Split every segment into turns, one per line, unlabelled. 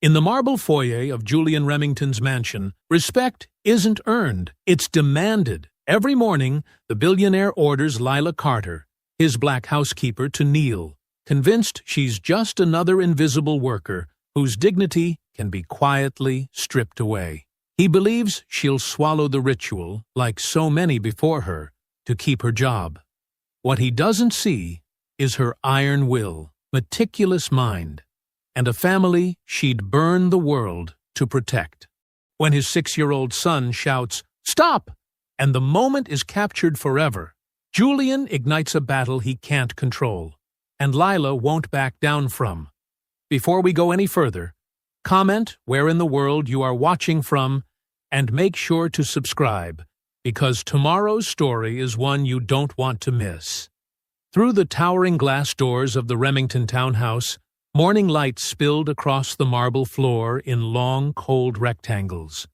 In the marble foyer of Julian Remington's mansion, respect isn't earned, it's demanded. Every morning, the billionaire orders Lila Carter, his black housekeeper, to kneel, convinced she's just another invisible worker whose dignity can be quietly stripped away. He believes she'll swallow the ritual, like so many before her, to keep her job. What he doesn't see is her iron will, meticulous mind, and a family she'd burn the world to protect. When his 6-year-old son shouts, "Stop!" and the moment is captured forever, Julian ignites a battle he can't control, and Lila won't back down from. Before we go any further, comment where in the world you are watching from, and make sure to subscribe, because tomorrow's story is one you don't want to miss. Through the towering glass doors of the Remington townhouse, morning light spilled across the marble floor in long, cold rectangles.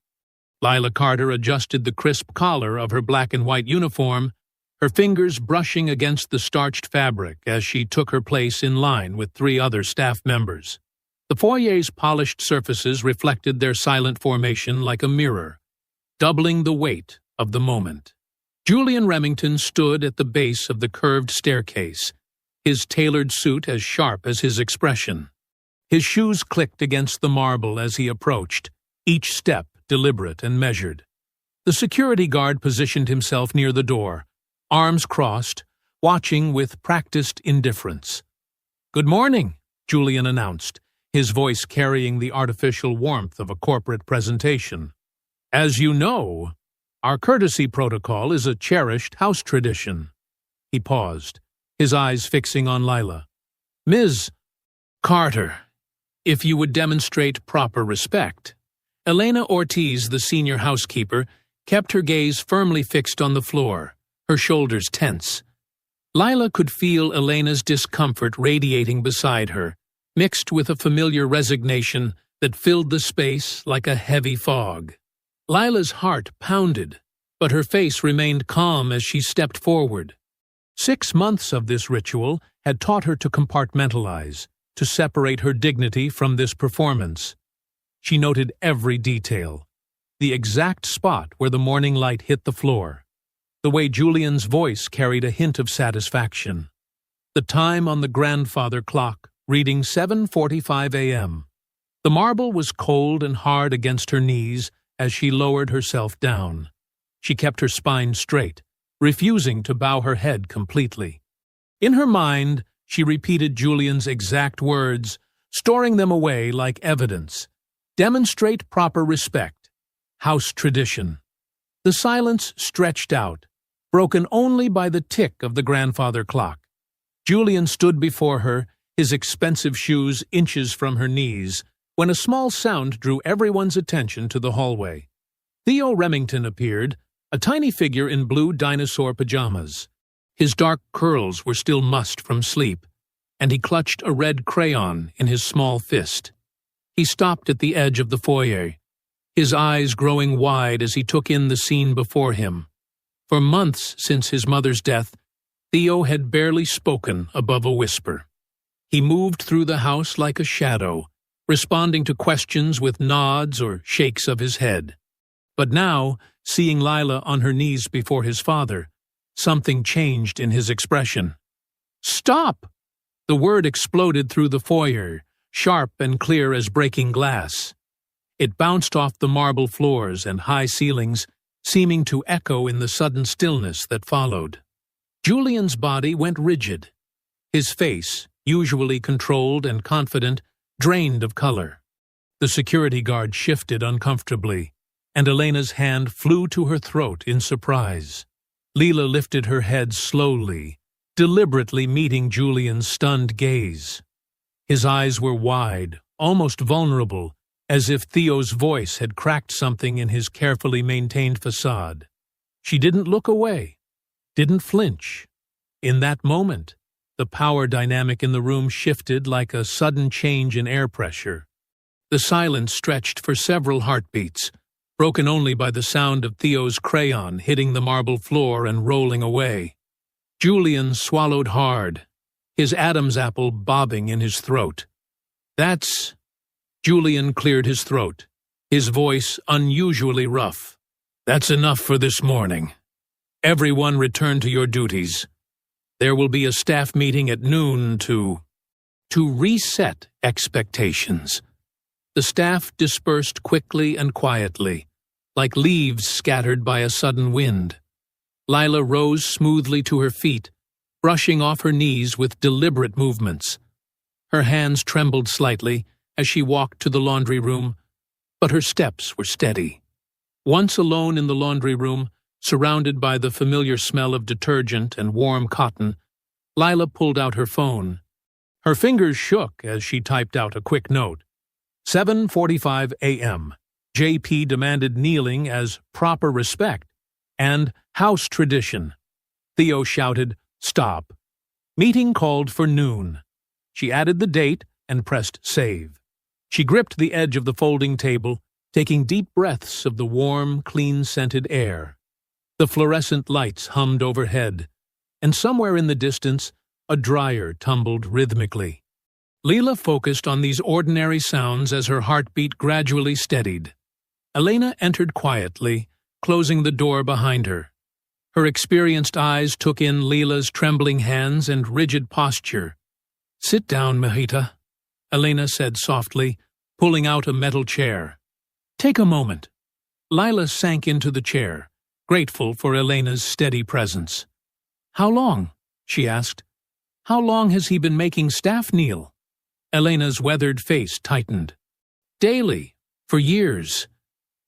Lila Carter adjusted the crisp collar of her black and white uniform, her fingers brushing against the starched fabric as she took her place in line with 3 other staff members. The foyer's polished surfaces reflected their silent formation like a mirror, doubling the weight of the moment. Julian Remington stood at the base of the curved staircase, his tailored suit as sharp as his expression. His shoes clicked against the marble as he approached, each step deliberate and measured. The security guard positioned himself near the door, arms crossed, watching with practiced indifference. "Good morning," Julian announced, his voice carrying the artificial warmth of a corporate presentation. "As you know, our courtesy protocol is a cherished house tradition." He paused, his eyes fixing on Lila. "Ms. Carter, if you would demonstrate proper respect." Elena Ortiz, the senior housekeeper, kept her gaze firmly fixed on the floor, her shoulders tense. Lila could feel Elena's discomfort radiating beside her, mixed with a familiar resignation that filled the space like a heavy fog. Lila's heart pounded, but her face remained calm as she stepped forward. 6 months of this ritual had taught her to compartmentalize, to separate her dignity from this performance. She noted every detail, the exact spot where the morning light hit the floor, the way Julian's voice carried a hint of satisfaction, the time on the grandfather clock reading 7:45 a.m. The marble was cold and hard against her knees as she lowered herself down. She kept her spine straight, refusing to bow her head completely. In her mind, she repeated Julian's exact words, storing them away like evidence. Demonstrate proper respect. House tradition. The silence stretched out, broken only by the tick of the grandfather clock. Julian stood before her, his expensive shoes inches from her knees, when a small sound drew everyone's attention to the hallway. Theo Remington appeared, a tiny figure in blue dinosaur pajamas. His dark curls were still mussed from sleep, and he clutched a red crayon in his small fist. He stopped at the edge of the foyer, his eyes growing wide as he took in the scene before him. For months since his mother's death, Theo had barely spoken above a whisper. He moved through the house like a shadow, responding to questions with nods or shakes of his head. But now, seeing Lila on her knees before his father, something changed in his expression. "Stop!" The word exploded through the foyer, sharp and clear as breaking glass. It bounced off the marble floors and high ceilings, seeming to echo in the sudden stillness that followed. Julian's body went rigid. His face, usually controlled and confident, drained of color. The security guard shifted uncomfortably, and Elena's hand flew to her throat in surprise. Lila lifted her head slowly, deliberately meeting Julian's stunned gaze. His eyes were wide, almost vulnerable, as if Theo's voice had cracked something in his carefully maintained facade. She didn't look away, didn't flinch. In that moment, the power dynamic in the room shifted like a sudden change in air pressure. The silence stretched for several heartbeats, broken only by the sound of Theo's crayon hitting the marble floor and rolling away. Julian swallowed hard, his Adam's apple bobbing in his throat. "That's Julian cleared his throat, his voice unusually rough. "That's enough for this morning. Everyone return to your duties. There will be a staff meeting at noon to reset expectations." The staff dispersed quickly and quietly, like leaves scattered by a sudden wind. Lila rose smoothly to her feet, brushing off her knees with deliberate movements. Her hands trembled slightly as she walked to the laundry room, but her steps were steady. Once alone in the laundry room, surrounded by the familiar smell of detergent and warm cotton, Lila pulled out her phone. Her fingers shook as she typed out a quick note. 7:45 a.m. JP demanded kneeling as proper respect and house tradition. Theo shouted, "Stop." Meeting called for noon. She added the date and pressed save. She gripped the edge of the folding table, taking deep breaths of the warm, clean-scented air. The fluorescent lights hummed overhead, and somewhere in the distance, a dryer tumbled rhythmically. Lila focused on these ordinary sounds as her heartbeat gradually steadied. Elena entered quietly, closing the door behind her. Her experienced eyes took in Lila's trembling hands and rigid posture. "Sit down, Mahita," Elena said softly, pulling out a metal chair. "Take a moment." Lila sank into the chair, grateful for Elena's steady presence. "How long?" she asked. "How long has he been making staff kneel?" Elena's weathered face tightened. "Daily, for years,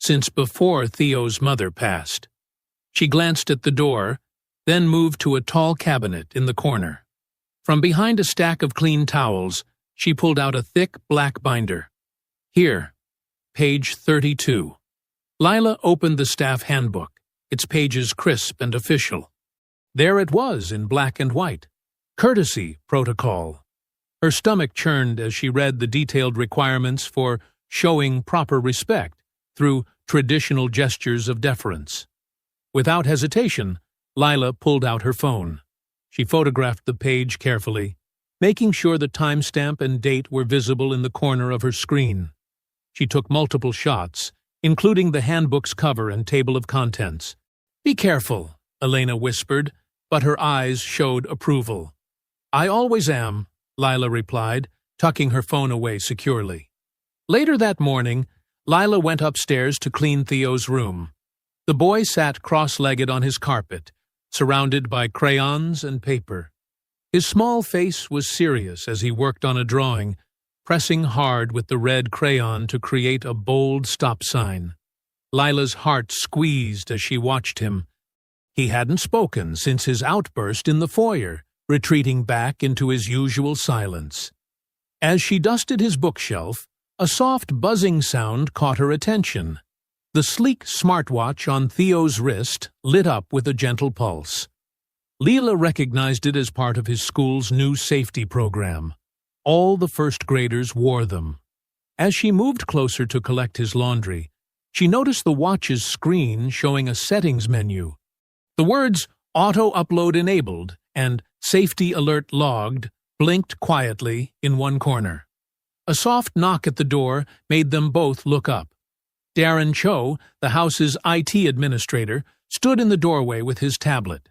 since before Theo's mother passed." She glanced at the door, then moved to a tall cabinet in the corner. From behind a stack of clean towels, she pulled out a thick black binder. "Here, page 32. Lila opened the staff handbook, its pages crisp and official. There it was in black and white. Courtesy Protocol. Her stomach churned as she read the detailed requirements for showing proper respect through traditional gestures of deference. Without hesitation, Lila pulled out her phone. She photographed the page carefully, making sure the timestamp and date were visible in the corner of her screen. She took multiple shots, including the handbook's cover and table of contents. "Be careful," Elena whispered, but her eyes showed approval. "I always am," Lila replied, tucking her phone away securely. Later that morning, Lila went upstairs to clean Theo's room. The boy sat cross-legged on his carpet, surrounded by crayons and paper. His small face was serious as he worked on a drawing, pressing hard with the red crayon to create a bold stop sign. Lila's heart squeezed as she watched him. He hadn't spoken since his outburst in the foyer, retreating back into his usual silence. As she dusted his bookshelf, a soft buzzing sound caught her attention. The sleek smartwatch on Theo's wrist lit up with a gentle pulse. Lila recognized it as part of his school's new safety program. All the first graders wore them. As she moved closer to collect his laundry, she noticed the watch's screen showing a settings menu. The words "Auto Upload Enabled" and "Safety Alert Logged" blinked quietly in one corner. A soft knock at the door made them both look up. Darren Cho, the house's IT administrator, stood in the doorway with his tablet.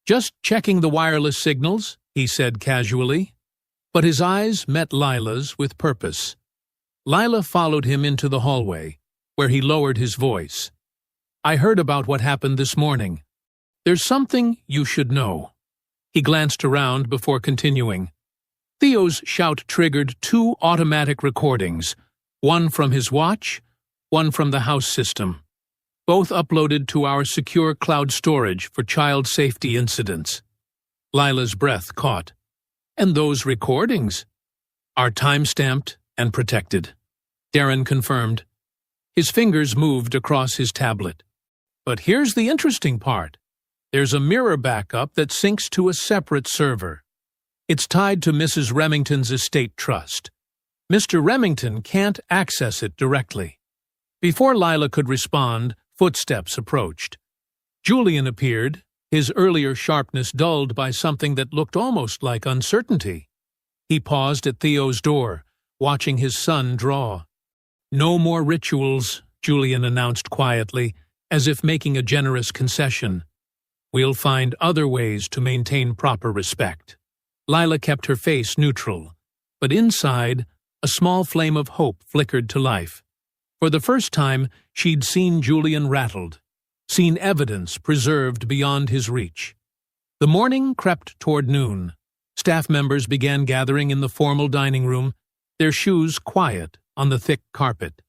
"Just checking the wireless signals," he said casually. But his eyes met Lila's with purpose. Lila followed him into the hallway, where he lowered his voice. "I heard about what happened this morning. There's something you should know." He glanced around before continuing. Theo's shout triggered 2 automatic recordings, one from his watch, one from the house system, both uploaded to our secure cloud storage for child safety incidents. Lila's breath caught. "And those recordings are time-stamped and protected," Darren confirmed. His fingers moved across his tablet. "But here's the interesting part. There's a mirror backup that syncs to a separate server. It's tied to Mrs. Remington's estate trust. Mr. Remington can't access it directly." Before Lila could respond, footsteps approached. Julian appeared, his earlier sharpness dulled by something that looked almost like uncertainty. He paused at Theo's door, watching his son draw. "No more rituals," Julian announced quietly, as if making a generous concession. "We'll find other ways to maintain proper respect." Lila kept her face neutral, but inside, a small flame of hope flickered to life. For the first time, she'd seen Julian rattled, seen evidence preserved beyond his reach. The morning crept toward noon. Staff members began gathering in the formal dining room, their shoes quiet on the thick carpet.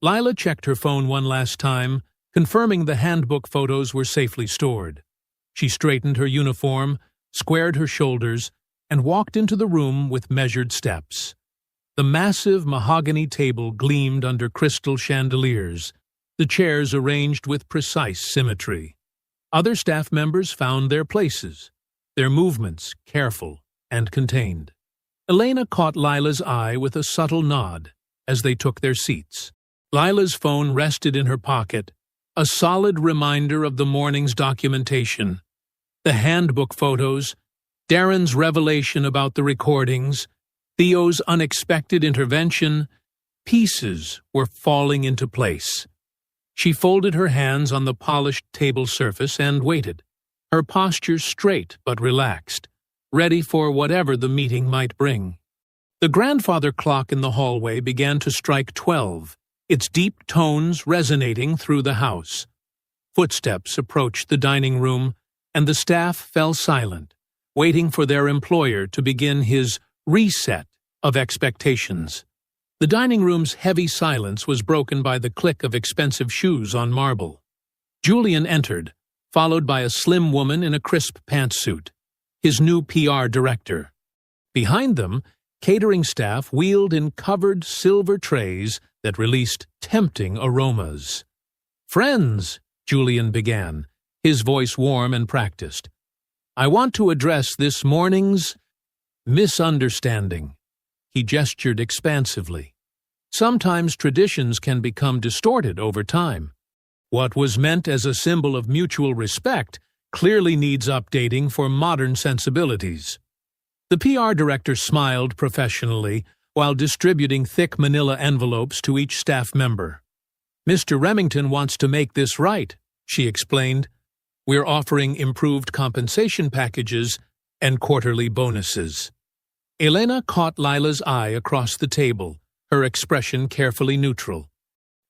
Lila checked her phone one last time, confirming the handbook photos were safely stored. She straightened her uniform, squared her shoulders, and walked into the room with measured steps. The massive mahogany table gleamed under crystal chandeliers, the chairs arranged with precise symmetry. Other staff members found their places, their movements careful and contained. Elena caught Lila's eye with a subtle nod as they took their seats. Lila's phone rested in her pocket, a solid reminder of the morning's documentation. The handbook photos, Darren's revelation about the recordings, Theo's unexpected intervention, pieces were falling into place. She folded her hands on the polished table surface and waited, her posture straight but relaxed, ready for whatever the meeting might bring. The grandfather clock in the hallway began to strike 12, its deep tones resonating through the house. Footsteps approached the dining room, and the staff fell silent, waiting for their employer to begin his reset of expectations. The dining room's heavy silence was broken by the click of expensive shoes on marble. Julian entered, followed by a slim woman in a crisp pantsuit, his new PR director. Behind them, catering staff wheeled in covered silver trays that released tempting aromas. "Friends," Julian began, his voice warm and practiced, "I want to address this morning's misunderstanding." He gestured expansively. Sometimes traditions can become distorted over time. What was meant as a symbol of mutual respect clearly needs updating for modern sensibilities. The PR director smiled professionally while distributing thick manila envelopes to each staff member. "Mr. Remington wants to make this right," she explained. "We're offering improved compensation packages and quarterly bonuses." Elena caught Lila's eye across the table, her expression carefully neutral.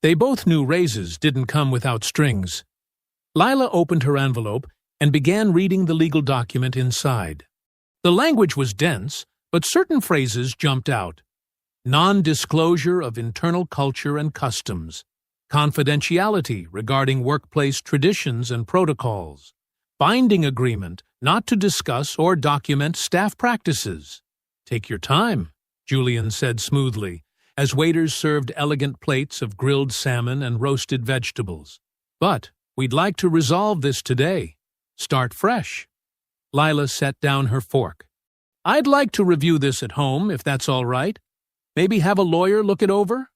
They both knew raises didn't come without strings. Lila opened her envelope and began reading the legal document inside. The language was dense, but certain phrases jumped out. Non-disclosure of internal culture and customs, confidentiality regarding workplace traditions and protocols, binding agreement not to discuss or document staff practices. "Take your time," Julian said smoothly, as waiters served elegant plates of grilled salmon and roasted vegetables. "But we'd like to resolve this today. Start fresh." Lila set down her fork. "I'd like to review this at home, if that's all right. Maybe have a lawyer look it over?"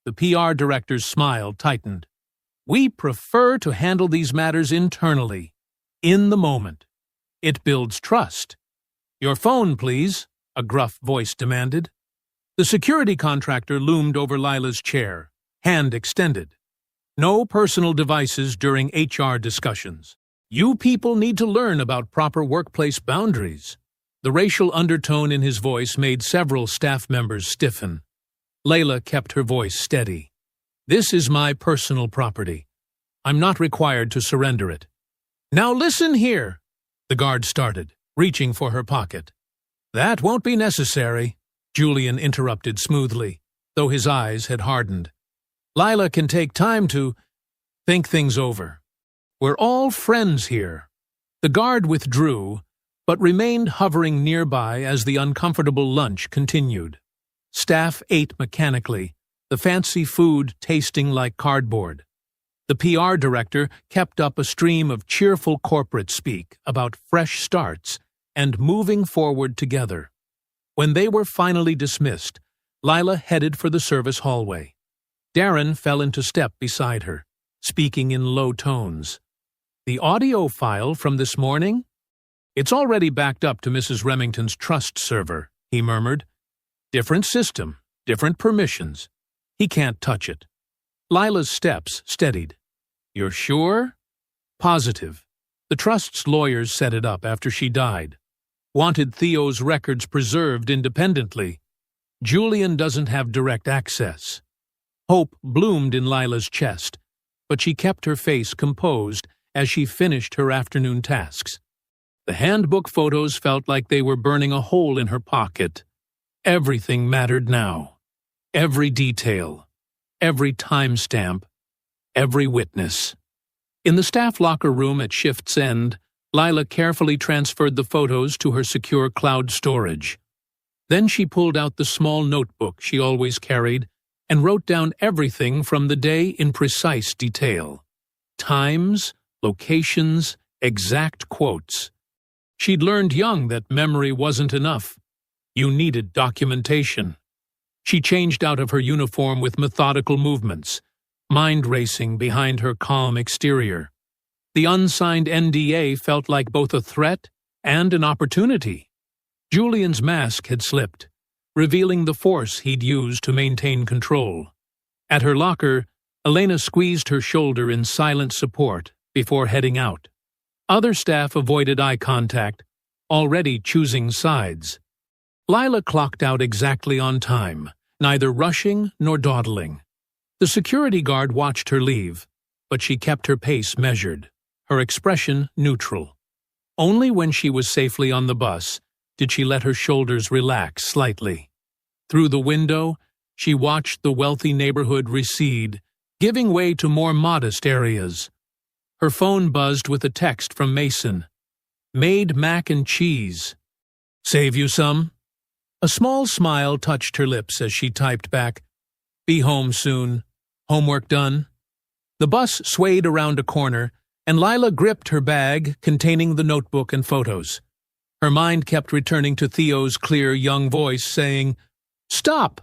The PR director's smile tightened. "We prefer to handle these matters internally, in the moment. It builds trust." "Your phone, please," a gruff voice demanded. The security contractor loomed over Lila's chair, hand extended. "No personal devices during HR discussions. You people need to learn about proper workplace boundaries." The racial undertone in his voice made several staff members stiffen. Layla kept her voice steady. "This is my personal property. I'm not required to surrender it." "Now listen here," the guard started, reaching for her pocket. "That won't be necessary," Julian interrupted smoothly, though his eyes had hardened. "Lila can take time to think things over. We're all friends here." The guard withdrew, but remained hovering nearby as the uncomfortable lunch continued. Staff ate mechanically, the fancy food tasting like cardboard. The PR director kept up a stream of cheerful corporate speak about fresh starts and moving forward together. When they were finally dismissed, Lila headed for the service hallway. Darren fell into step beside her, speaking in low tones. "The audio file from this morning? It's already backed up to Mrs. Remington's trust server," he murmured. "Different system, different permissions. He can't touch it. Lila's steps steadied. You're sure? Positive. The trust's lawyers set it up after she died. Wanted Theo's records preserved independently. Julian doesn't have direct access. Hope bloomed in Lila's chest, but she kept her face composed as she finished her afternoon tasks. The handbook photos felt like they were burning a hole in her pocket. Everything mattered now. Every detail. Every timestamp. Every witness. In the staff locker room at shift's end, Lila carefully transferred the photos to her secure cloud storage. Then she pulled out the small notebook she always carried and wrote down everything from the day in precise detail. Times, locations, exact quotes. She'd learned young that memory wasn't enough. You needed documentation. She changed out of her uniform with methodical movements, mind racing behind her calm exterior. The unsigned NDA felt like both a threat and an opportunity. Julian's mask had slipped, revealing the force he'd used to maintain control. At her locker, Elena squeezed her shoulder in silent support before heading out. Other staff avoided eye contact, already choosing sides. Lila clocked out exactly on time, neither rushing nor dawdling. The security guard watched her leave, but she kept her pace measured, her expression neutral. Only when she was safely on the bus did she let her shoulders relax slightly. Through the window, she watched the wealthy neighborhood recede, giving way to more modest areas. Her phone buzzed with a text from Mason. Maid mac and cheese. Save you some? A small smile touched her lips as she typed back, Be home soon. Homework done? The bus swayed around a corner, and Lila gripped her bag containing the notebook and photos. Her mind kept returning to Theo's clear young voice saying, Stop!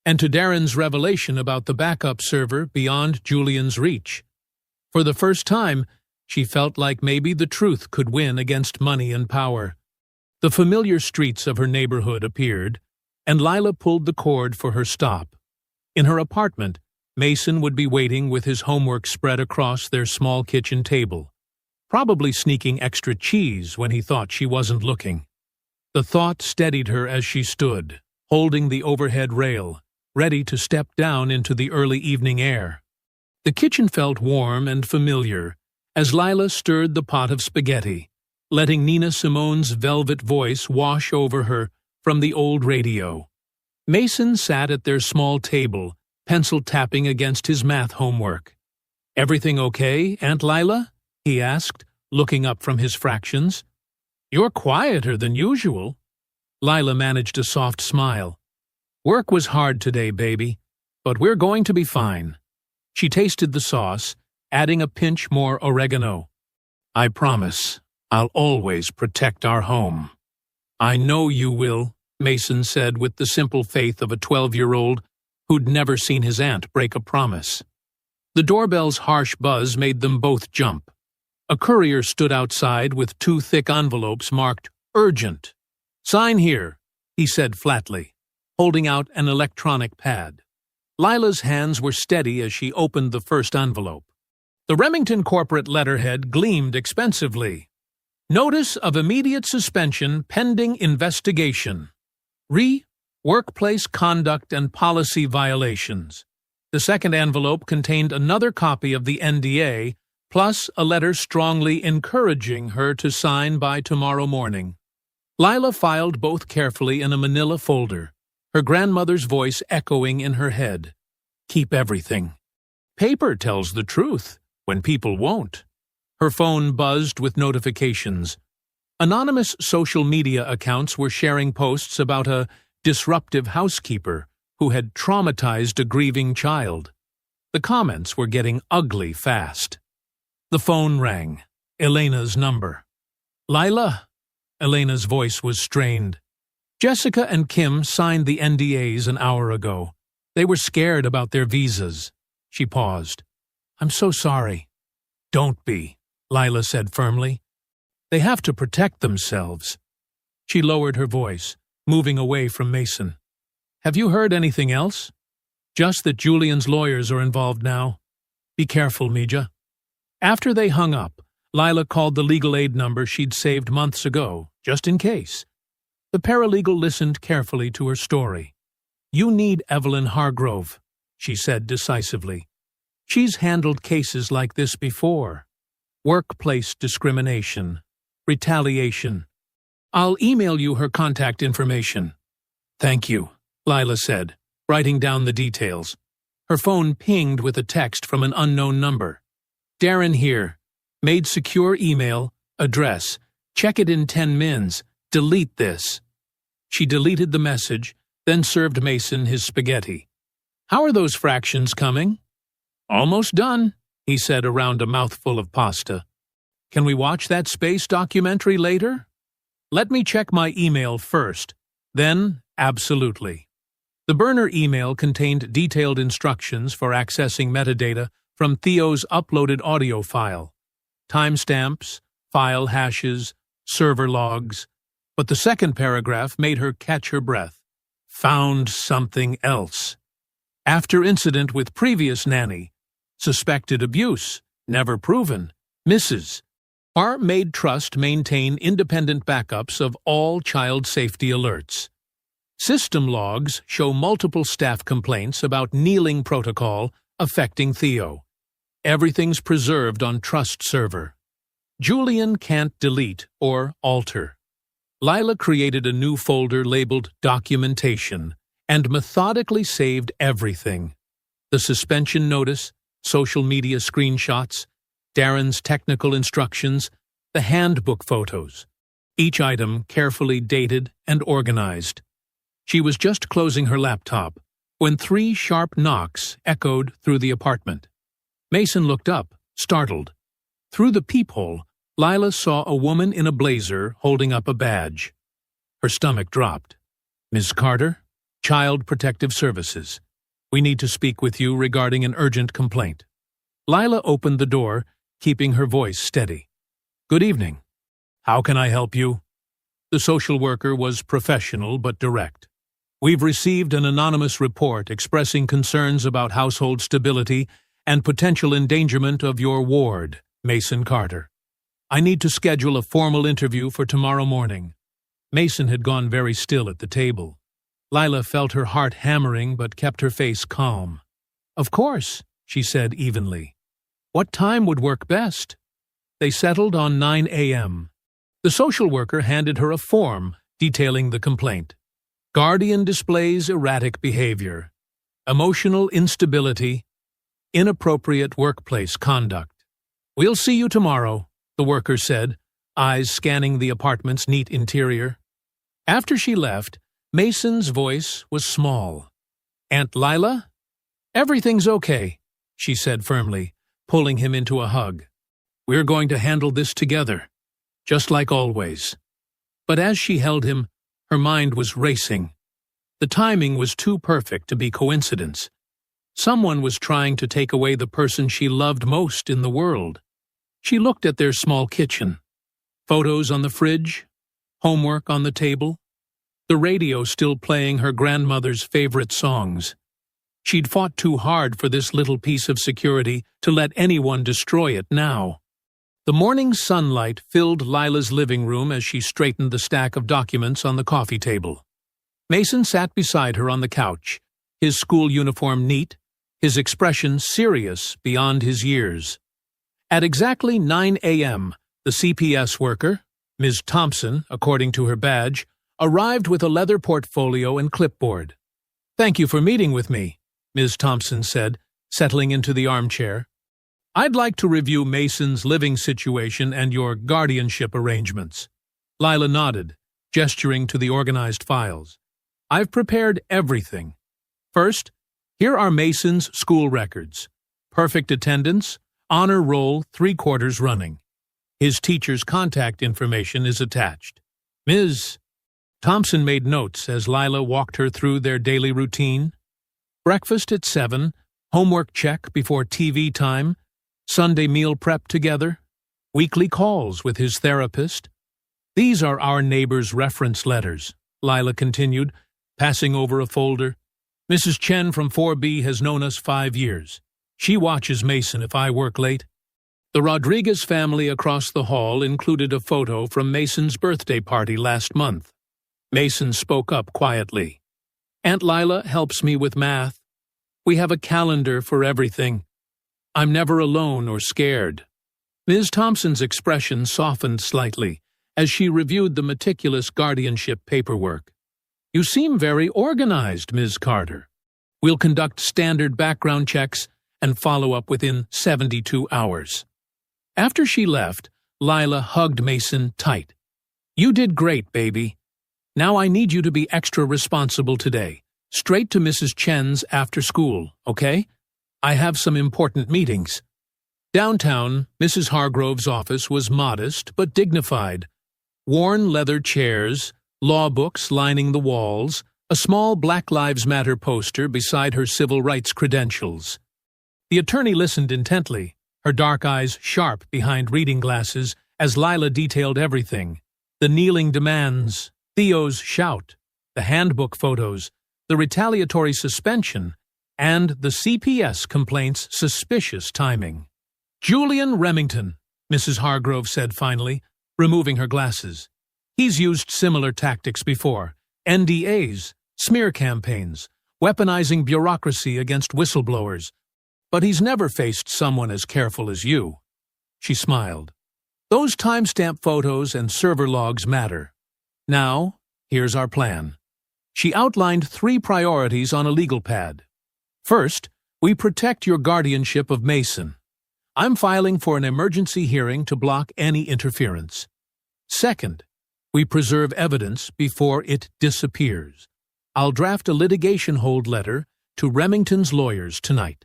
And to Darren's revelation about the backup server beyond Julian's reach. For the first time, she felt like maybe the truth could win against money and power. The familiar streets of her neighborhood appeared, and Lila pulled the cord for her stop. In her apartment, Mason would be waiting with his homework spread across their small kitchen table, probably sneaking extra cheese when he thought she wasn't looking. The thought steadied her as she stood, holding the overhead rail, ready to step down into the early evening air. The kitchen felt warm and familiar as Lila stirred the pot of spaghetti, letting Nina Simone's velvet voice wash over her from the old radio. Mason sat at their small table, pencil tapping against his math homework. Everything okay, Aunt Lila? He asked, looking up from his fractions. You're quieter than usual. Lila managed a soft smile. Work was hard today, baby, but we're going to be fine. She tasted the sauce, adding a pinch more oregano. I promise, I'll always protect our home. I know you will, Mason said with the simple faith of a 12-year-old who'd never seen his aunt break a promise. The doorbell's harsh buzz made them both jump. A courier stood outside with 2 thick envelopes marked Urgent. Sign here, he said flatly, holding out an electronic pad. Lila's hands were steady as she opened the first envelope. The Remington corporate letterhead gleamed expensively. Notice of immediate suspension pending investigation. Workplace conduct and policy violations. The second envelope contained another copy of the NDA, plus a letter strongly encouraging her to sign by tomorrow morning. Lila filed both carefully in a manila folder, her grandmother's voice echoing in her head. Keep everything. Paper tells the truth, when people won't. Her phone buzzed with notifications. Anonymous social media accounts were sharing posts about a disruptive housekeeper who had traumatized a grieving child. The comments were getting ugly fast. The phone rang. Elena's number. Lila? Elena's voice was strained. Jessica and Kim signed the NDAs an hour ago. They were scared about their visas. She paused. I'm so sorry. Don't be, Lila said firmly. They have to protect themselves. She lowered her voice, moving away from Mason. Have you heard anything else? Just that Julian's lawyers are involved now. Be careful, Mija. After they hung up, Lila called the legal aid number she'd saved months ago, just in case. The paralegal listened carefully to her story. You need Evelyn Hargrove, she said decisively. She's handled cases like this before. Workplace discrimination. Retaliation. I'll email you her contact information. Thank you, Lila said, writing down the details. Her phone pinged with a text from an unknown number. Darren here. Maid secure email, address. Check it in 10 mins. Delete this. She deleted the message, then served Mason his spaghetti. How are those fractions coming? Almost done, he said around a mouthful of pasta. Can we watch that space documentary later? Let me check my email first. Then, absolutely. The burner email contained detailed instructions for accessing metadata from Theo's uploaded audio file. Timestamps, file hashes, server logs. But the second paragraph made her catch her breath. Found something else. After incident with previous nanny. Suspected abuse. Never proven. Misses. Our Maid Trust maintain independent backups of all child safety alerts. System logs show multiple staff complaints about kneeling protocol affecting Theo. Everything's preserved on Trust server. Julian can't delete or alter. Lila created a new folder labeled Documentation and methodically saved everything. The suspension notice, social media screenshots, Darren's technical instructions, the handbook photos. Each item carefully dated and organized. She was just closing her laptop when 3 sharp knocks echoed through the apartment. Mason looked up, startled. Through the peephole, Lila saw a woman in a blazer holding up a badge. Her stomach dropped. Ms. Carter, Child Protective Services. We need to speak with you regarding an urgent complaint. Lila opened the door, keeping her voice steady. Good evening. How can I help you? The social worker was professional but direct. We've received an anonymous report expressing concerns about household stability and potential endangerment of your ward, Mason Carter. I need to schedule a formal interview for tomorrow morning. Mason had gone very still at the table. Lila felt her heart hammering but kept her face calm. Of course, she said evenly. What time would work best? They settled on 9 a.m. The social worker handed her a form detailing the complaint. Guardian displays erratic behavior, emotional instability, inappropriate workplace conduct. We'll see you tomorrow, the worker said, eyes scanning the apartment's neat interior. After she left, Mason's voice was small. Aunt Lila? Everything's okay, she said firmly, pulling him into a hug. We're going to handle this together, just like always. But as she held him, her mind was racing. The timing was too perfect to be coincidence. Someone was trying to take away the person she loved most in the world. She looked at their small kitchen. Photos on the fridge, homework on the table, the radio still playing her grandmother's favorite songs. She'd fought too hard for this little piece of security to let anyone destroy it now. The morning sunlight filled Lila's living room as she straightened the stack of documents on the coffee table. Mason sat beside her on the couch, his school uniform neat, his expression serious beyond his years. At exactly 9 a.m., the CPS worker, Ms. Thompson, according to her badge, arrived with a leather portfolio and clipboard. Thank you for meeting with me, Ms. Thompson said, settling into the armchair. I'd like to review Mason's living situation and your guardianship arrangements. Lila nodded, gesturing to the organized files. I've prepared everything. First, here are Mason's school records. Perfect attendance, honor roll 3 quarters running. His teacher's contact information is attached. Ms. Thompson made notes as Lila walked her through their daily routine. Breakfast at 7, homework check before TV time, Sunday meal prep together, weekly calls with his therapist. These are our neighbor's reference letters, Lila continued, passing over a folder. Mrs. Chen from 4B has known us 5 years. She watches Mason if I work late. The Rodriguez family across the hall included a photo from Mason's birthday party last month. Mason spoke up quietly. Aunt Lila helps me with math. We have a calendar for everything. I'm never alone or scared. Ms. Thompson's expression softened slightly as she reviewed the meticulous guardianship paperwork. You seem very organized, Ms. Carter. We'll conduct standard background checks and follow up within 72 hours. After she left, Lila hugged Mason tight. You did great, baby. Now I need you to be extra responsible today. Straight to Mrs. Chen's after school, okay? I have some important meetings. Downtown, Mrs. Hargrove's office was modest but dignified. Worn leather chairs, law books lining the walls, a small Black Lives Matter poster beside her civil rights credentials. The attorney listened intently, her dark eyes sharp behind reading glasses, as Lila detailed everything. The kneeling demands, Theo's shout, the handbook photos, the retaliatory suspension, and the CPS complaint's suspicious timing. Julian Remington, Mrs. Hargrove said finally, removing her glasses. He's used similar tactics before. NDAs, smear campaigns, weaponizing bureaucracy against whistleblowers. But he's never faced someone as careful as you. She smiled. Those timestamp photos and server logs matter. Now, here's our plan. She outlined 3 priorities on a legal pad. First, we protect your guardianship of Mason. I'm filing for an emergency hearing to block any interference. Second, we preserve evidence before it disappears. I'll draft a litigation hold letter to Remington's lawyers tonight.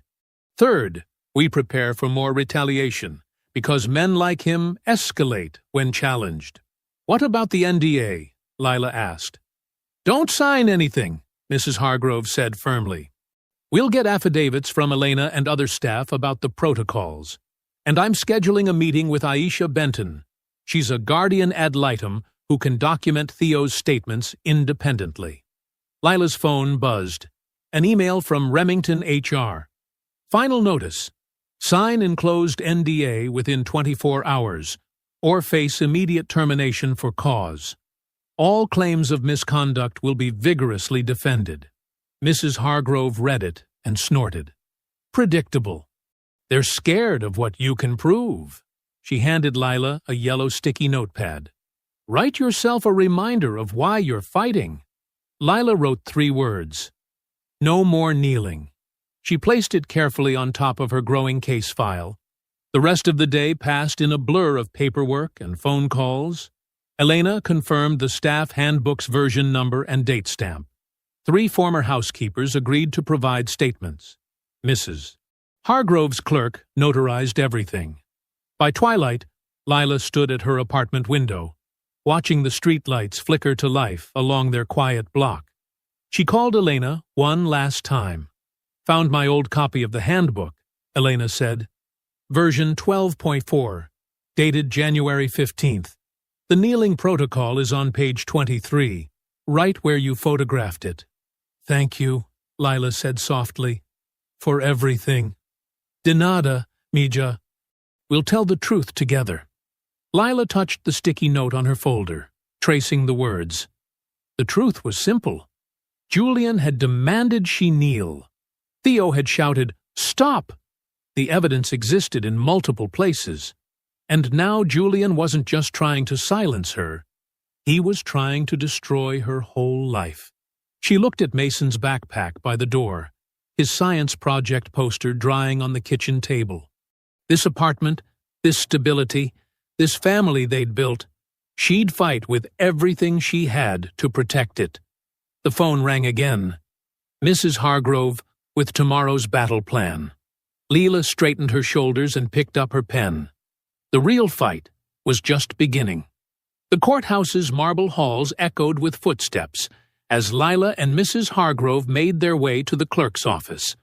Third, we prepare for more retaliation, because men like him escalate when challenged. What about the NDA? Lila asked. Don't sign anything, Mrs. Hargrove said firmly. We'll get affidavits from Elena and other staff about the protocols. And I'm scheduling a meeting with Aisha Benton. She's a guardian ad litem who can document Theo's statements independently. Lila's phone buzzed. An email from Remington HR. Final notice. Sign enclosed NDA within 24 hours, or face immediate termination for cause. All claims of misconduct will be vigorously defended. Mrs. Hargrove read it and snorted. Predictable. They're scared of what you can prove. She handed Lila a yellow sticky notepad. Write yourself a reminder of why you're fighting. Lila wrote 3 words. No more kneeling. She placed it carefully on top of her growing case file. The rest of the day passed in a blur of paperwork and phone calls. Elena confirmed the staff handbook's version number and date stamp. 3 former housekeepers agreed to provide statements. Mrs. Hargrove's clerk notarized everything. By twilight, Lila stood at her apartment window, watching the streetlights flicker to life along their quiet block. She called Elena one last time. Found my old copy of the handbook, Elena said. Version 12.4, dated January 15th. The kneeling protocol is on page 23, right where you photographed it. Thank you, Lila said softly, for everything. De nada, Mija. We'll tell the truth together. Lila touched the sticky note on her folder, tracing the words. The truth was simple. Julian had demanded she kneel. Theo had shouted, "Stop!" The evidence existed in multiple places. And now Julian wasn't just trying to silence her. He was trying to destroy her whole life. She looked at Mason's backpack by the door, his science project poster drying on the kitchen table. This apartment, this stability, this family they'd built, she'd fight with everything she had to protect it. The phone rang again. Mrs. Hargrove, with tomorrow's battle plan. Leela straightened her shoulders and picked up her pen. The real fight was just beginning. The courthouse's marble halls echoed with footsteps as Lila and Mrs. Hargrove made their way to the clerk's office.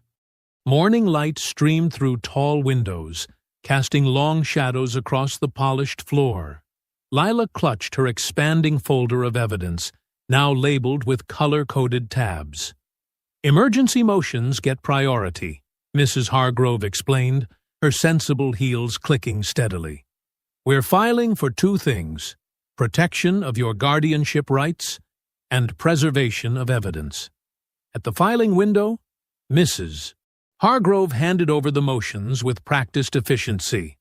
Morning light streamed through tall windows, casting long shadows across the polished floor. Lila clutched her expanding folder of evidence, now labeled with color-coded tabs. Emergency motions get priority, Mrs. Hargrove explained, her sensible heels clicking steadily. We're filing for two things: protection of your guardianship rights and preservation of evidence. At the filing window, Mrs. Hargrove handed over the motions with practiced efficiency.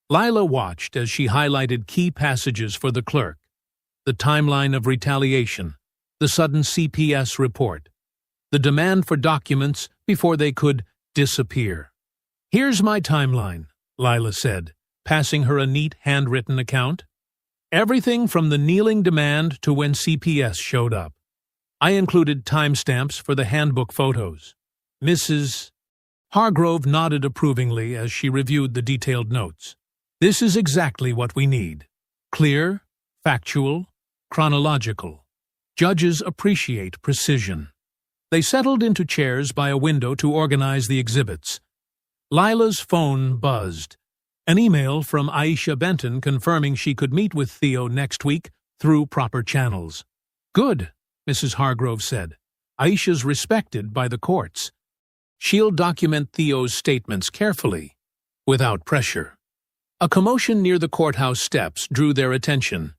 Lila watched as she highlighted key passages for the clerk: the timeline of retaliation, the sudden CPS report, the demand for documents before they could disappear. Here's my timeline, Lila said, passing her a neat handwritten account. Everything from the kneeling demand to when CPS showed up. I included timestamps for the handbook photos. Mrs. Hargrove nodded approvingly as she reviewed the detailed notes. This is exactly what we need. Clear, factual, chronological. Judges appreciate precision. They settled into chairs by a window to organize the exhibits. Lila's phone buzzed. An email from Aisha Benton confirming she could meet with Theo next week through proper channels. Good, Mrs. Hargrove said. Aisha's respected by the courts. She'll document Theo's statements carefully, without pressure. A commotion near the courthouse steps drew their attention.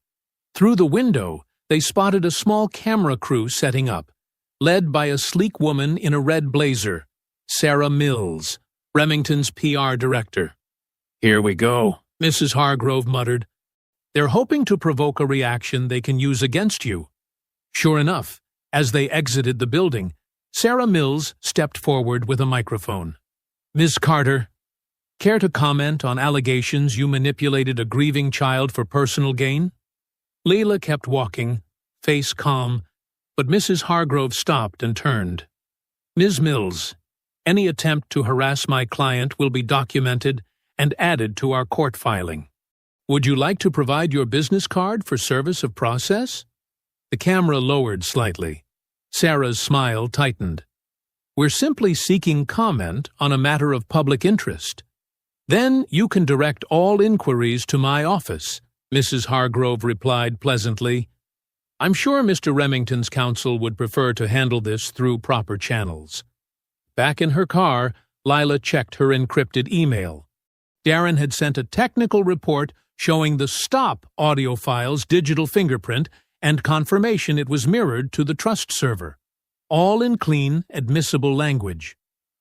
Through the window, they spotted a small camera crew setting up, led by a sleek woman in a red blazer, Sarah Mills, Remington's PR director. Here we go, Mrs. Hargrove muttered. They're hoping to provoke a reaction they can use against you. Sure enough, as they exited the building, Sarah Mills stepped forward with a microphone. Ms. Carter, care to comment on allegations you manipulated a grieving child for personal gain? Leila kept walking, face calm, but Mrs. Hargrove stopped and turned. Ms. Mills, any attempt to harass my client will be documented and added to our court filing. Would you like to provide your business card for service of process? The camera lowered slightly. Sarah's smile tightened. We're simply seeking comment on a matter of public interest. Then you can direct all inquiries to my office, Mrs. Hargrove replied pleasantly. I'm sure Mr. Remington's counsel would prefer to handle this through proper channels. Back in her car, Lila checked her encrypted email. Darren had sent a technical report showing the stop audio file's digital fingerprint and confirmation it was mirrored to the trust server, all in clean, admissible language.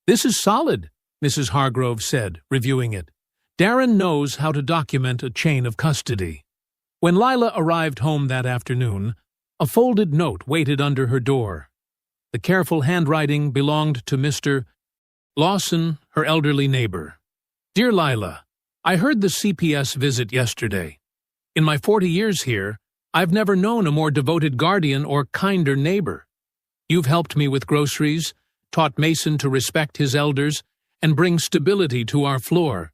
This is solid, Mrs. Hargrove said, reviewing it. Darren knows how to document a chain of custody. When Lila arrived home that afternoon, a folded note waited under her door. The careful handwriting belonged to Mr. Lawson, her elderly neighbor. Dear Lila, I heard the CPS visit yesterday. In my 40 years here, I've never known a more devoted guardian or kinder neighbor. You've helped me with groceries, taught Mason to respect his elders, and bring stability to our floor.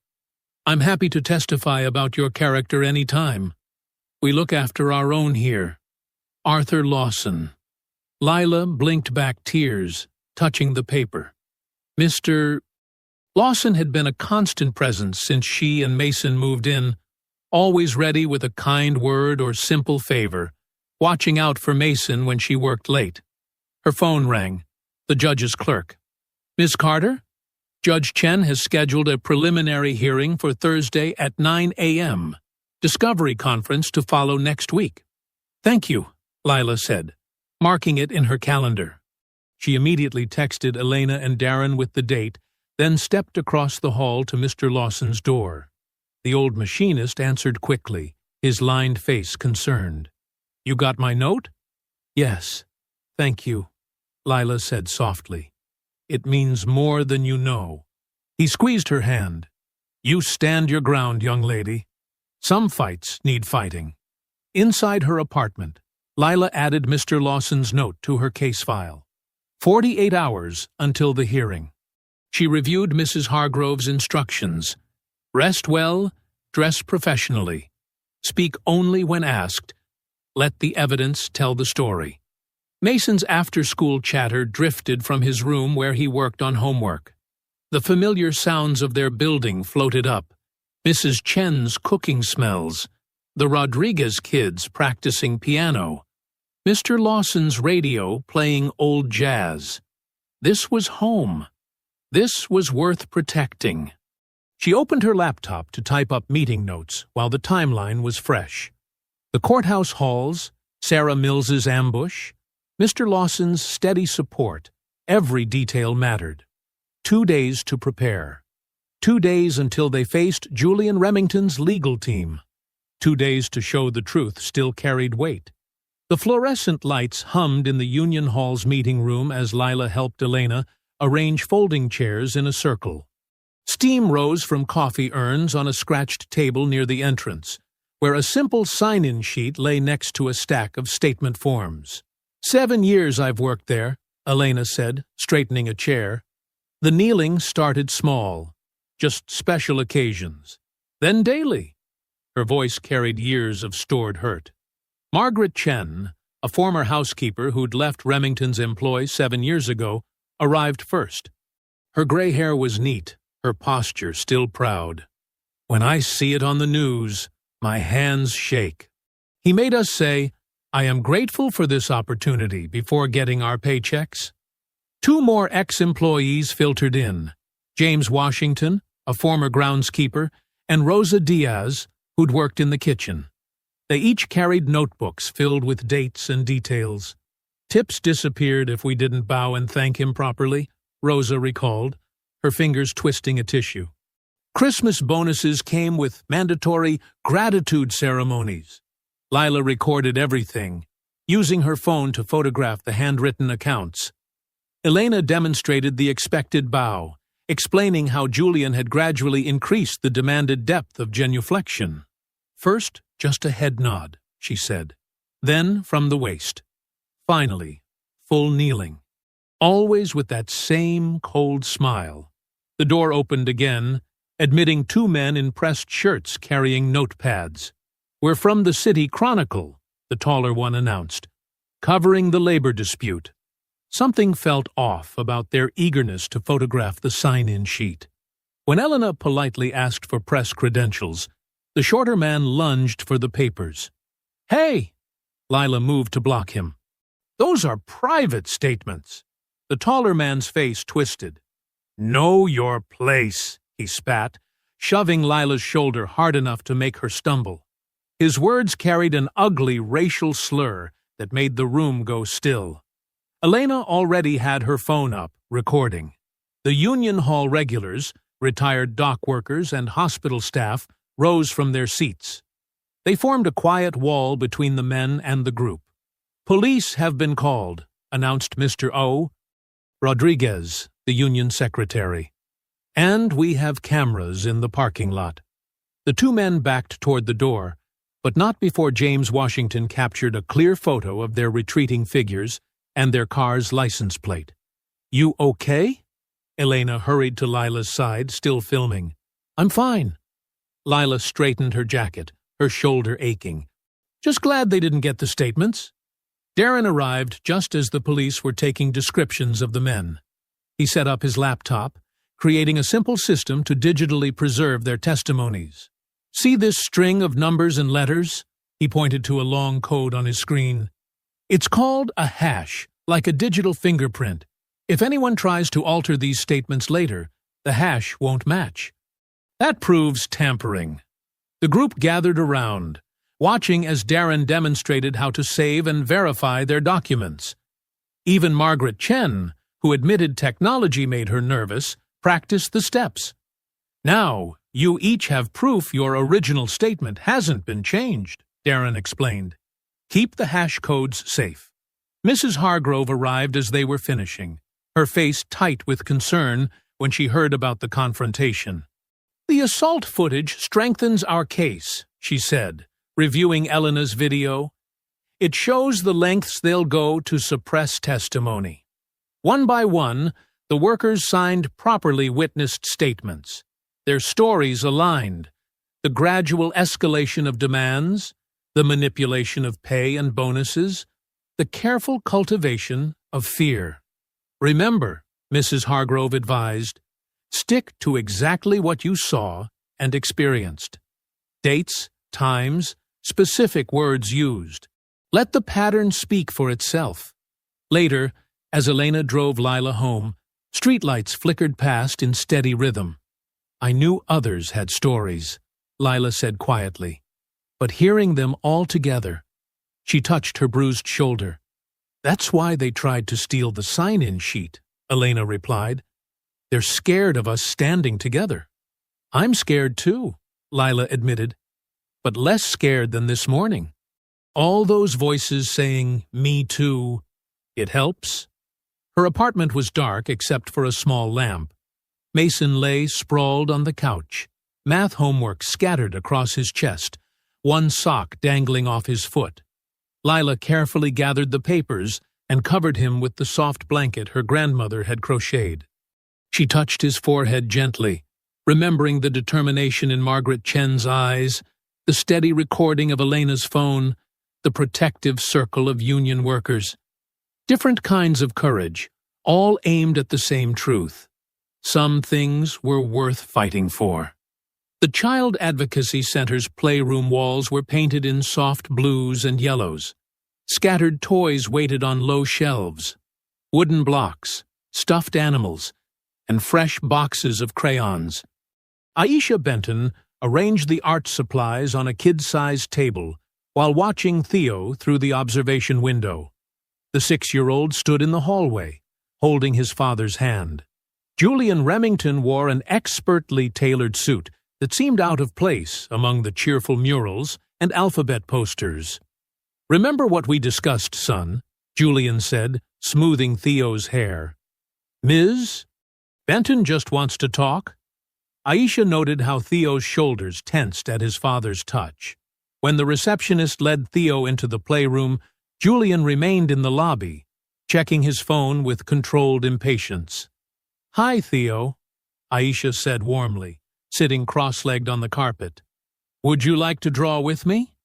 I'm happy to testify about your character any time. We look after our own here. Arthur Lawson. Lila blinked back tears, touching the paper. Mr. Lawson had been a constant presence since she and Mason moved in, always ready with a kind word or simple favor, watching out for Mason when she worked late. Her phone rang. The judge's clerk. Ms. Carter? Judge Chen has scheduled a preliminary hearing for Thursday at 9 a.m. Discovery conference to follow next week. Thank you, Lila said, marking it in her calendar. She immediately texted Elena and Darren with the date, then stepped across the hall to Mr. Lawson's door. The old machinist answered quickly, his lined face concerned. You got my note? Yes, thank you, Lila said softly. It means more than you know. He squeezed her hand. You stand your ground, young lady. Some fights need fighting. Inside her apartment, Lila added Mr. Lawson's note to her case file. 48 hours until the hearing. She reviewed Mrs. Hargrove's instructions. Rest well, dress professionally. Speak only when asked. Let the evidence tell the story. Mason's after-school chatter drifted from his room where he worked on homework. The familiar sounds of their building floated up. Mrs. Chen's cooking smells. The Rodriguez kids practicing piano. Mr. Lawson's radio playing old jazz. This was home. This was worth protecting. She opened her laptop to type up meeting notes while the timeline was fresh. The courthouse halls, Sarah Mills's ambush, Mr. Lawson's steady support, every detail mattered. 2 days to prepare. 2 days until they faced Julian Remington's legal team. 2 days to show the truth still carried weight. The fluorescent lights hummed in the Union Hall's meeting room as Lila helped Elena arrange folding chairs in a circle. Steam rose from coffee urns on a scratched table near the entrance, where a simple sign-in sheet lay next to a stack of statement forms. 7 years I've worked there, Elena said, straightening a chair. The kneeling started small, just special occasions, then daily. Her voice carried years of stored hurt. Margaret Chen, a former housekeeper who'd left Remington's employ 7 years ago, arrived first. Her gray hair was neat, her posture still proud. When I see it on the news, my hands shake. He made us say, I am grateful for this opportunity before getting our paychecks. 2 more ex-employees filtered in, James Washington, a former groundskeeper, and Rosa Diaz, who'd worked in the kitchen. They each carried notebooks filled with dates and details. Tips disappeared if we didn't bow and thank him properly, Rosa recalled, her fingers twisting a tissue. Christmas bonuses came with mandatory gratitude ceremonies. Lila recorded everything, using her phone to photograph the handwritten accounts. Elena demonstrated the expected bow, explaining how Julian had gradually increased the demanded depth of genuflection. First, just a head nod, she said. Then from the waist. Finally, full kneeling. Always with that same cold smile. The door opened again, admitting 2 men in pressed shirts carrying notepads. We're from the City Chronicle, the taller one announced, covering the labor dispute. Something felt off about their eagerness to photograph the sign-in sheet. When Elena politely asked for press credentials, the shorter man lunged for the papers. Hey! Lila moved to block him. Those are private statements. The taller man's face twisted. Know your place, he spat, shoving Lila's shoulder hard enough to make her stumble. His words carried an ugly racial slur that made the room go still. Elena already had her phone up, recording. The Union Hall regulars, retired dock workers, and hospital staff rose from their seats. They formed a quiet wall between the men and the group. Police have been called, announced Mr. O. Rodriguez, the union secretary. And we have cameras in the parking lot. The 2 men backed toward the door, but not before James Washington captured a clear photo of their retreating figures and their car's license plate. You okay? Elena hurried to Lila's side, still filming. I'm fine. Lila straightened her jacket, her shoulder aching. Just glad they didn't get the statements. Darren arrived just as the police were taking descriptions of the men. He set up his laptop, creating a simple system to digitally preserve their testimonies. See this string of numbers and letters? He pointed to a long code on his screen. It's called a hash, like a digital fingerprint. If anyone tries to alter these statements later, the hash won't match. That proves tampering. The group gathered around, watching as Darren demonstrated how to save and verify their documents. Even Margaret Chen, who admitted technology made her nervous, practiced the steps. Now, you each have proof your original statement hasn't been changed, Darren explained. Keep the hash codes safe. Mrs. Hargrove arrived as they were finishing, her face tight with concern when she heard about the confrontation. The assault footage strengthens our case, she said, reviewing Elena's video. It shows the lengths they'll go to suppress testimony. One by one, the workers signed properly witnessed statements, their stories aligned, the gradual escalation of demands, the manipulation of pay and bonuses, the careful cultivation of fear. Remember, Mrs. Hargrove advised, stick to exactly what you saw and experienced. Dates, times, specific words used. Let the pattern speak for itself. Later, As Elena drove Lila home, streetlights flickered past in steady rhythm. "I knew others had stories," Lila said quietly. "But hearing them all together—" She touched her bruised shoulder. "That's why they tried to steal the sign-in sheet," Elena replied. "They're scared of us standing together." "I'm scared too," Lila admitted, "but less scared than this morning. All those voices saying, 'Me too,' it helps." Her apartment was dark except for a small lamp. Mason lay sprawled on the couch, math homework scattered across his chest, one sock dangling off his foot. Lila carefully gathered the papers and covered him with the soft blanket her grandmother had crocheted. She touched his forehead gently, remembering the determination in Margaret Chen's eyes, the steady recording of Elena's phone, the protective circle of union workers. Different kinds of courage, all aimed at the same truth. Some things were worth fighting for. The Child Advocacy Center's playroom walls were painted in soft blues and yellows. Scattered toys waited on low shelves. Wooden blocks, stuffed animals, and fresh boxes of crayons. Aisha Benton arranged the art supplies on a kid-sized table while watching Theo through the observation window. The 6-year-old stood in the hallway, holding his father's hand. Julian Remington wore an expertly tailored suit that seemed out of place among the cheerful murals and alphabet posters. "Remember what we discussed, son," Julian said, smoothing Theo's hair. "Ms. Benton just wants to talk." Aisha noted how Theo's shoulders tensed at his father's touch. When the receptionist led Theo into the playroom, Julian remained in the lobby, checking his phone with controlled impatience. "Hi, Theo," Aisha said warmly, sitting cross-legged on the carpet. "Would you like to draw with me?"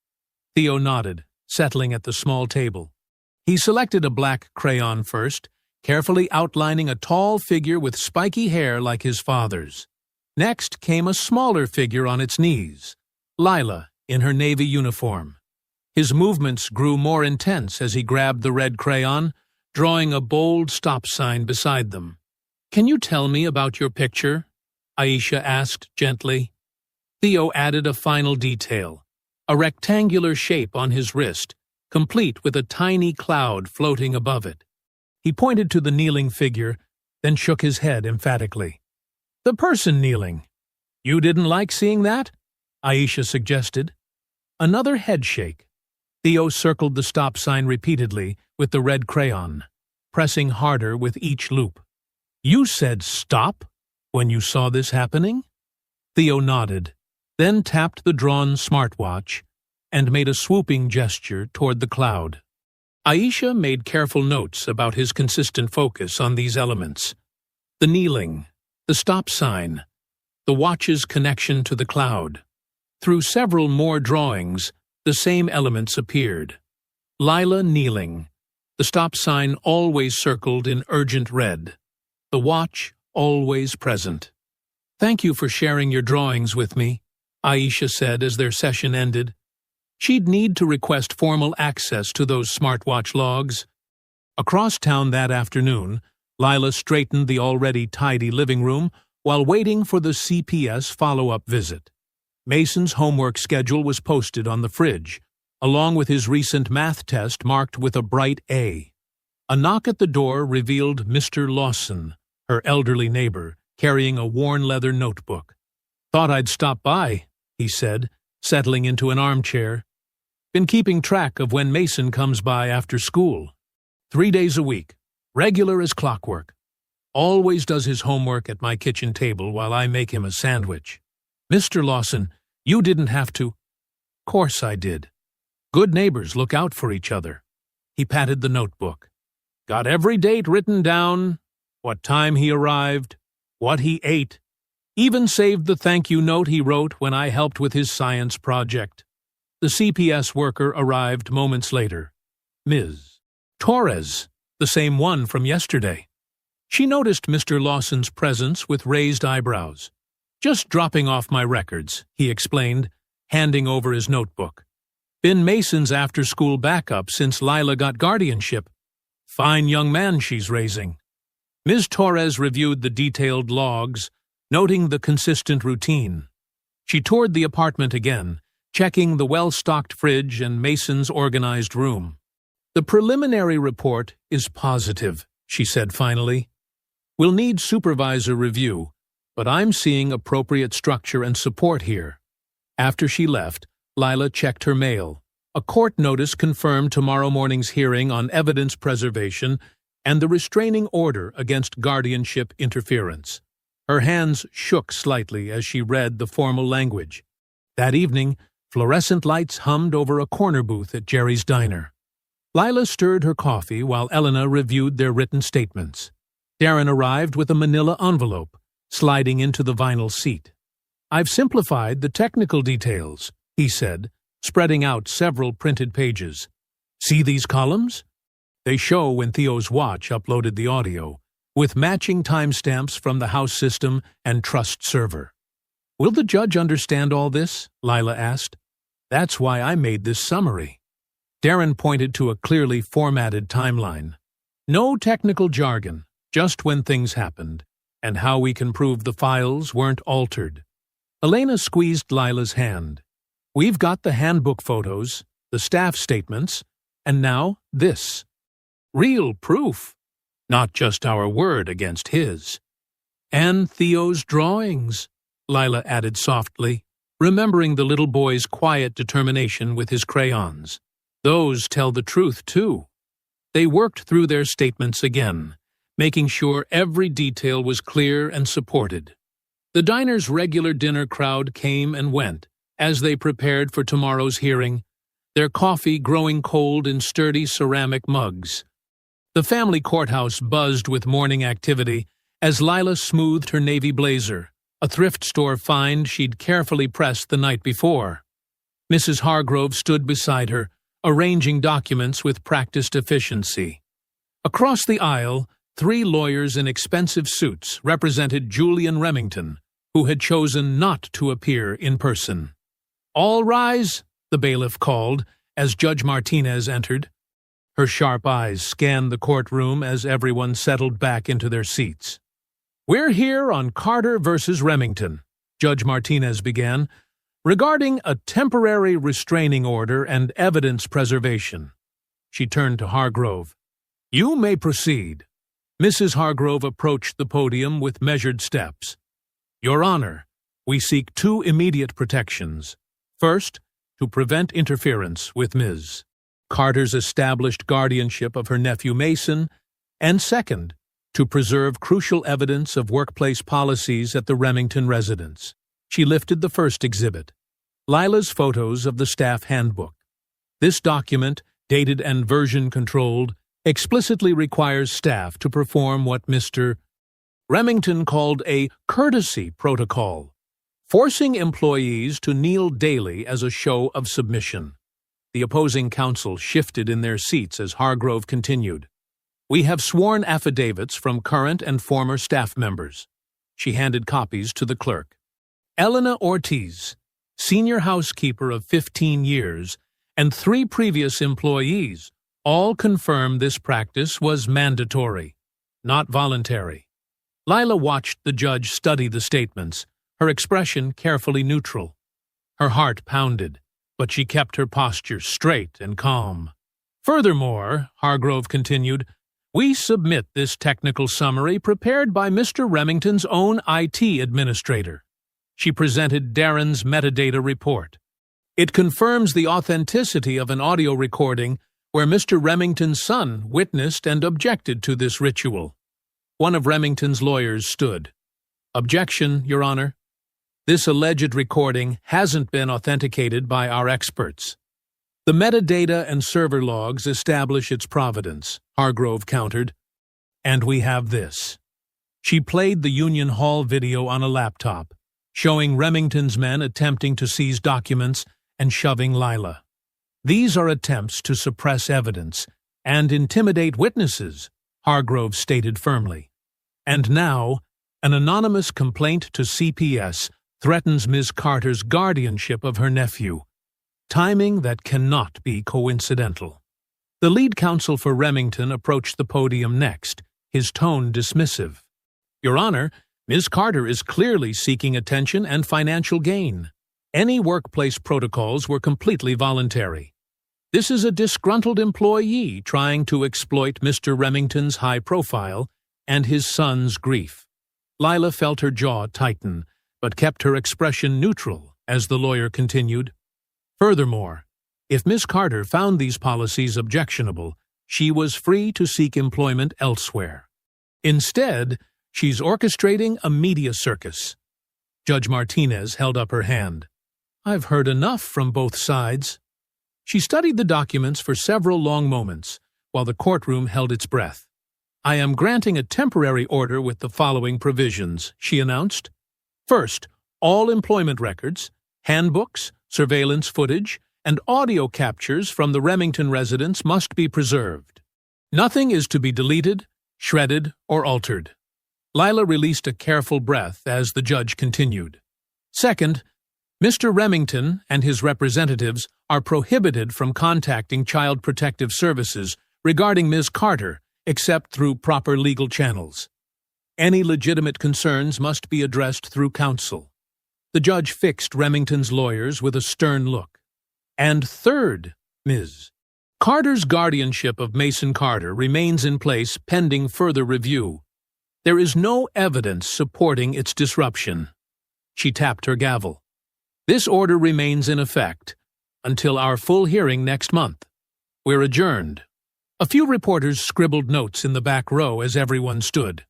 Theo nodded, settling at the small table. He selected a black crayon first, carefully outlining a tall figure with spiky hair like his father's. Next came a smaller figure on its knees, Lila, in her navy uniform. His movements grew more intense as he grabbed the red crayon, drawing a bold stop sign beside them. "Can you tell me about your picture?" Aisha asked gently. Theo added a final detail, a rectangular shape on his wrist, complete with a tiny cloud floating above it. He pointed to the kneeling figure, then shook his head emphatically. "The person kneeling. You didn't like seeing that?" Aisha suggested. Another headshake. Theo circled the stop sign repeatedly with the red crayon, pressing harder with each loop. "You said stop when you saw this happening?" Theo nodded, then tapped the drawn smartwatch and made a swooping gesture toward the cloud. Aisha made careful notes about his consistent focus on these elements. The kneeling, the stop sign, the watch's connection to the cloud. Through several more drawings, the same elements appeared. Lila kneeling, the stop sign always circled in urgent red, the watch always present. "Thank you for sharing your drawings with me," Aisha said as their session ended. She'd need to request formal access to those smartwatch logs. Across town that afternoon, Lila straightened the already tidy living room while waiting for the CPS follow-up visit. Mason's homework schedule was posted on the fridge, along with his recent math test marked with a bright A. A knock at the door revealed Mr. Lawson, her elderly neighbor, carrying a worn leather notebook. "Thought I'd stop by," he said, settling into an armchair. "Been keeping track of when Mason comes by after school. 3 days a week, regular as clockwork. Always does his homework at my kitchen table while I make him a sandwich. Mr. Lawson, you didn't have to." "Course I did. Good neighbors look out for each other." He patted the notebook. "Got every date written down, what time he arrived, what he ate. Even saved the thank-you note he wrote when I helped with his science project." The CPS worker arrived moments later. Ms. Torres, the same one from yesterday. She noticed Mr. Lawson's presence with raised eyebrows. "Just dropping off my records," he explained, handing over his notebook. "Been Mason's after-school backup since Lila got guardianship. Fine young man she's raising. Ms. Torres reviewed the detailed logs, noting the consistent routine. She toured the apartment again, checking the well-stocked fridge and Mason's organized room. The preliminary report is positive, she said finally. We'll need supervisor review, but I'm seeing appropriate structure and support here. After she left, Lila checked her mail. A court notice confirmed tomorrow morning's hearing on evidence preservation and the restraining order against guardianship interference. Her hands shook slightly as she read the formal language. That evening, fluorescent lights hummed over a corner booth at Jerry's Diner. Lila stirred her coffee while Elena reviewed their written statements. Darren arrived with a manila envelope, sliding into the vinyl seat. I've simplified the technical details, he said, spreading out several printed pages. See these columns? They show when Theo's watch uploaded the audio, with matching timestamps from the house system and trust server. Will the judge understand all this? Lila asked. That's why I made this summary. Darren pointed to a clearly formatted timeline. No technical jargon, just when things happened, and how we can prove the files weren't altered. Elena squeezed Lila's hand. We've got the handbook photos, the staff statements, and now this. Real proof, not just our word against his. And Theo's drawings, Lila added softly, remembering the little boy's quiet determination with his crayons. Those tell the truth, too. They worked through their statements again, making sure every detail was clear and supported. The diner's regular dinner crowd came and went as they prepared for tomorrow's hearing, their coffee growing cold in sturdy ceramic mugs. The family courthouse buzzed with morning activity as Lila smoothed her navy blazer, a thrift store find she'd carefully pressed the night before. Mrs. Hargrove stood beside her, arranging documents with practiced efficiency. Across the aisle, 3 lawyers in expensive suits represented Julian Remington, who had chosen not to appear in person. All rise, the bailiff called as Judge Martinez entered. Her sharp eyes scanned the courtroom as everyone settled back into their seats. We're here on Carter versus Remington, Judge Martinez began, regarding a temporary restraining order and evidence preservation. She turned to Hargrove. You may proceed. Mrs. Hargrove approached the podium with measured steps. Your Honor, we seek 2 immediate protections. First, to prevent interference with Ms. Carter's established guardianship of her nephew Mason, and second, to preserve crucial evidence of workplace policies at the Remington residence. She lifted the first exhibit, Lila's photos of the staff handbook. This document, dated and version-controlled, explicitly requires staff to perform what Mr. Remington called a courtesy protocol, forcing employees to kneel daily as a show of submission. The opposing counsel shifted in their seats as Hargrove continued. We have sworn affidavits from current and former staff members. She handed copies to the clerk. Elena Ortiz, senior housekeeper of 15 years, and 3 previous employees, all confirm this practice was mandatory, not voluntary. Lila watched the judge study the statements, her expression carefully neutral. Her heart pounded, but she kept her posture straight and calm. Furthermore, Hargrove continued, we submit this technical summary prepared by Mr. Remington's own IT administrator. She presented Darren's metadata report. It confirms the authenticity of an audio recording where Mr. Remington's son witnessed and objected to this ritual. One of Remington's lawyers stood. Objection, Your Honor. This alleged recording hasn't been authenticated by our experts. The metadata and server logs establish its provenance, Hargrove countered. And we have this. She played the Union Hall video on a laptop, showing Remington's men attempting to seize documents and shoving Lila. These are attempts to suppress evidence and intimidate witnesses, Hargrove stated firmly. And now, an anonymous complaint to CPS threatens Ms. Carter's guardianship of her nephew, timing that cannot be coincidental. The lead counsel for Remington approached the podium next, his tone dismissive. "Your Honor, Ms. Carter is clearly seeking attention and financial gain. Any workplace protocols were completely voluntary. This is a disgruntled employee trying to exploit Mr. Remington's high profile and his son's grief." Lila felt her jaw tighten, but kept her expression neutral as the lawyer continued. "Furthermore, if Miss Carter found these policies objectionable, she was free to seek employment elsewhere. Instead, she's orchestrating a media circus." Judge Martinez held up her hand. "I've heard enough from both sides." She studied the documents for several long moments, while the courtroom held its breath. "I am granting a temporary order with the following provisions," she announced. "First, all employment records, handbooks, surveillance footage, and audio captures from the Remington residence must be preserved. Nothing is to be deleted, shredded, or altered." Lila released a careful breath as the judge continued. "Second, Mr. Remington and his representatives are prohibited from contacting Child Protective Services regarding Ms. Carter except through proper legal channels. Any legitimate concerns must be addressed through counsel." The judge fixed Remington's lawyers with a stern look. "And third, Ms. Carter's guardianship of Mason Carter remains in place pending further review. There is no evidence supporting its disruption." She tapped her gavel. "This order remains in effect until our full hearing next month. We're adjourned." A few reporters scribbled notes in the back row as everyone stood.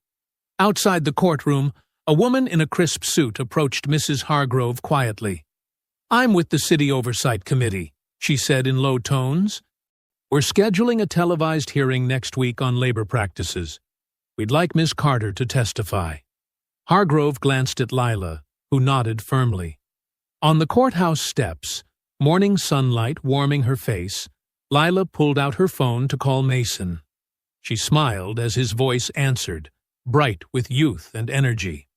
Outside the courtroom, a woman in a crisp suit approached Mrs. Hargrove quietly. "I'm with the City Oversight Committee," she said in low tones. "We're scheduling a televised hearing next week on labor practices. We'd like Miss Carter to testify." Hargrove glanced at Lila, who nodded firmly. On the courthouse steps, morning sunlight warming her face, Lila pulled out her phone to call Mason. She smiled as his voice answered, bright with youth and energy.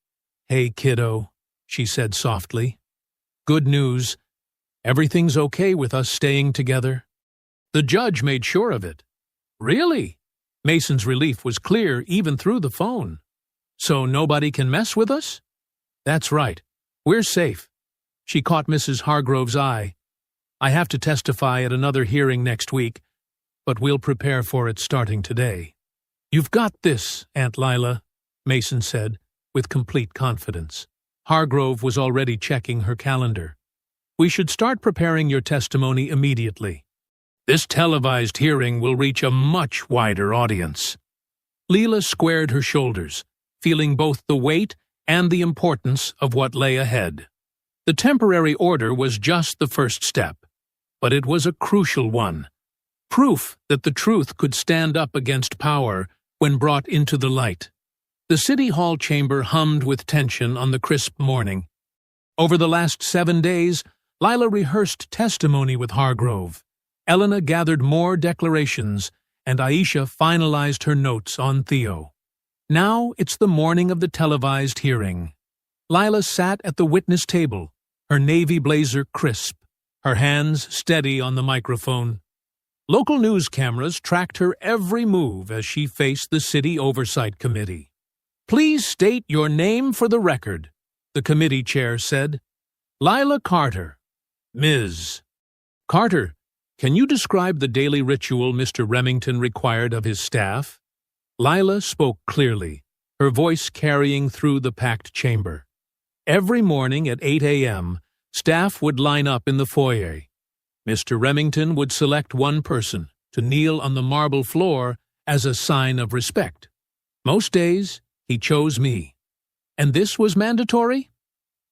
"Hey, kiddo," she said softly. "Good news. Everything's okay with us staying together." The judge made sure of it. "Really?" Mason's relief was clear even through the phone. "So nobody can mess with us?" "That's right. We're safe." She caught Mrs. Hargrove's eye. "I have to testify at another hearing next week, but we'll prepare for it starting today." "You've got this, Aunt Lila," Mason said, with complete confidence. Hargrove was already checking her calendar. "We should start preparing your testimony immediately. This televised hearing will reach a much wider audience." Leela squared her shoulders, feeling both the weight and the importance of what lay ahead. The temporary order was just the first step, but it was a crucial one. Proof that the truth could stand up against power when brought into the light. The City Hall chamber hummed with tension on the crisp morning. Over the last 7 days, Lila rehearsed testimony with Hargrove. Elena gathered more declarations, and Aisha finalized her notes on Theo. Now it's the morning of the televised hearing. Lila sat at the witness table, her navy blazer crisp, her hands steady on the microphone. Local news cameras tracked her every move as she faced the City Oversight Committee. "Please state your name for the record," the committee chair said. "Lila Carter, Ms. Carter, can you describe the daily ritual Mr. Remington required of his staff?" Lila spoke clearly, her voice carrying through the packed chamber. Every morning at 8 a.m., staff would line up in the foyer. Mr. Remington would select one person to kneel on the marble floor as a sign of respect. Most days, he chose me. And this was mandatory?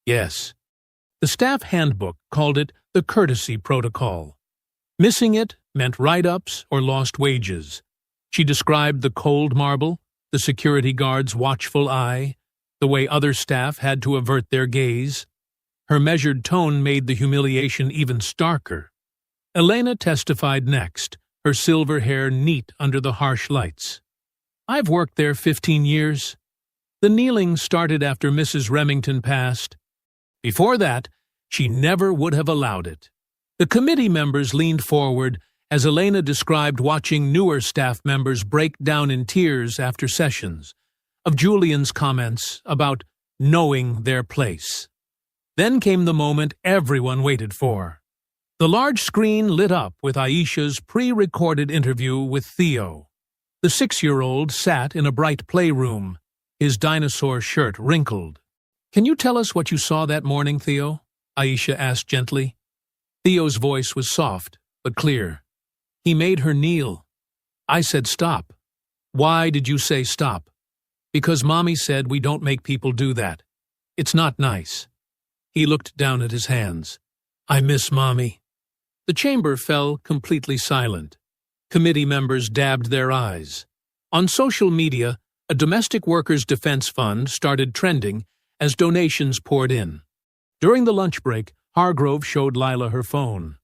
Yes. The staff handbook called it the courtesy protocol. Missing it meant write-ups or lost wages. She described the cold marble, the security guard's watchful eye, the way other staff had to avert their gaze. Her measured tone made the humiliation even starker. Elena testified next, her silver hair neat under the harsh lights. "I've worked there 15 years. The kneeling started after Mrs. Remington passed. Before that, she never would have allowed it." The committee members leaned forward as Elena described watching newer staff members break down in tears after sessions, of Julian's comments about knowing their place. Then came the moment everyone waited for. The large screen lit up with Aisha's pre-recorded interview with Theo. The 6-year-old sat in a bright playroom, his dinosaur shirt wrinkled. "Can you tell us what you saw that morning, Theo?" Aisha asked gently. Theo's voice was soft, but clear. He made her kneel. "I said stop." "Why did you say stop?" "Because Mommy said we don't make people do that. It's not nice." He looked down at his hands. "I miss Mommy." The chamber fell completely silent. Committee members dabbed their eyes. On social media, a domestic workers' defense fund started trending as donations poured in. During the lunch break, Hargrove showed Lila her phone.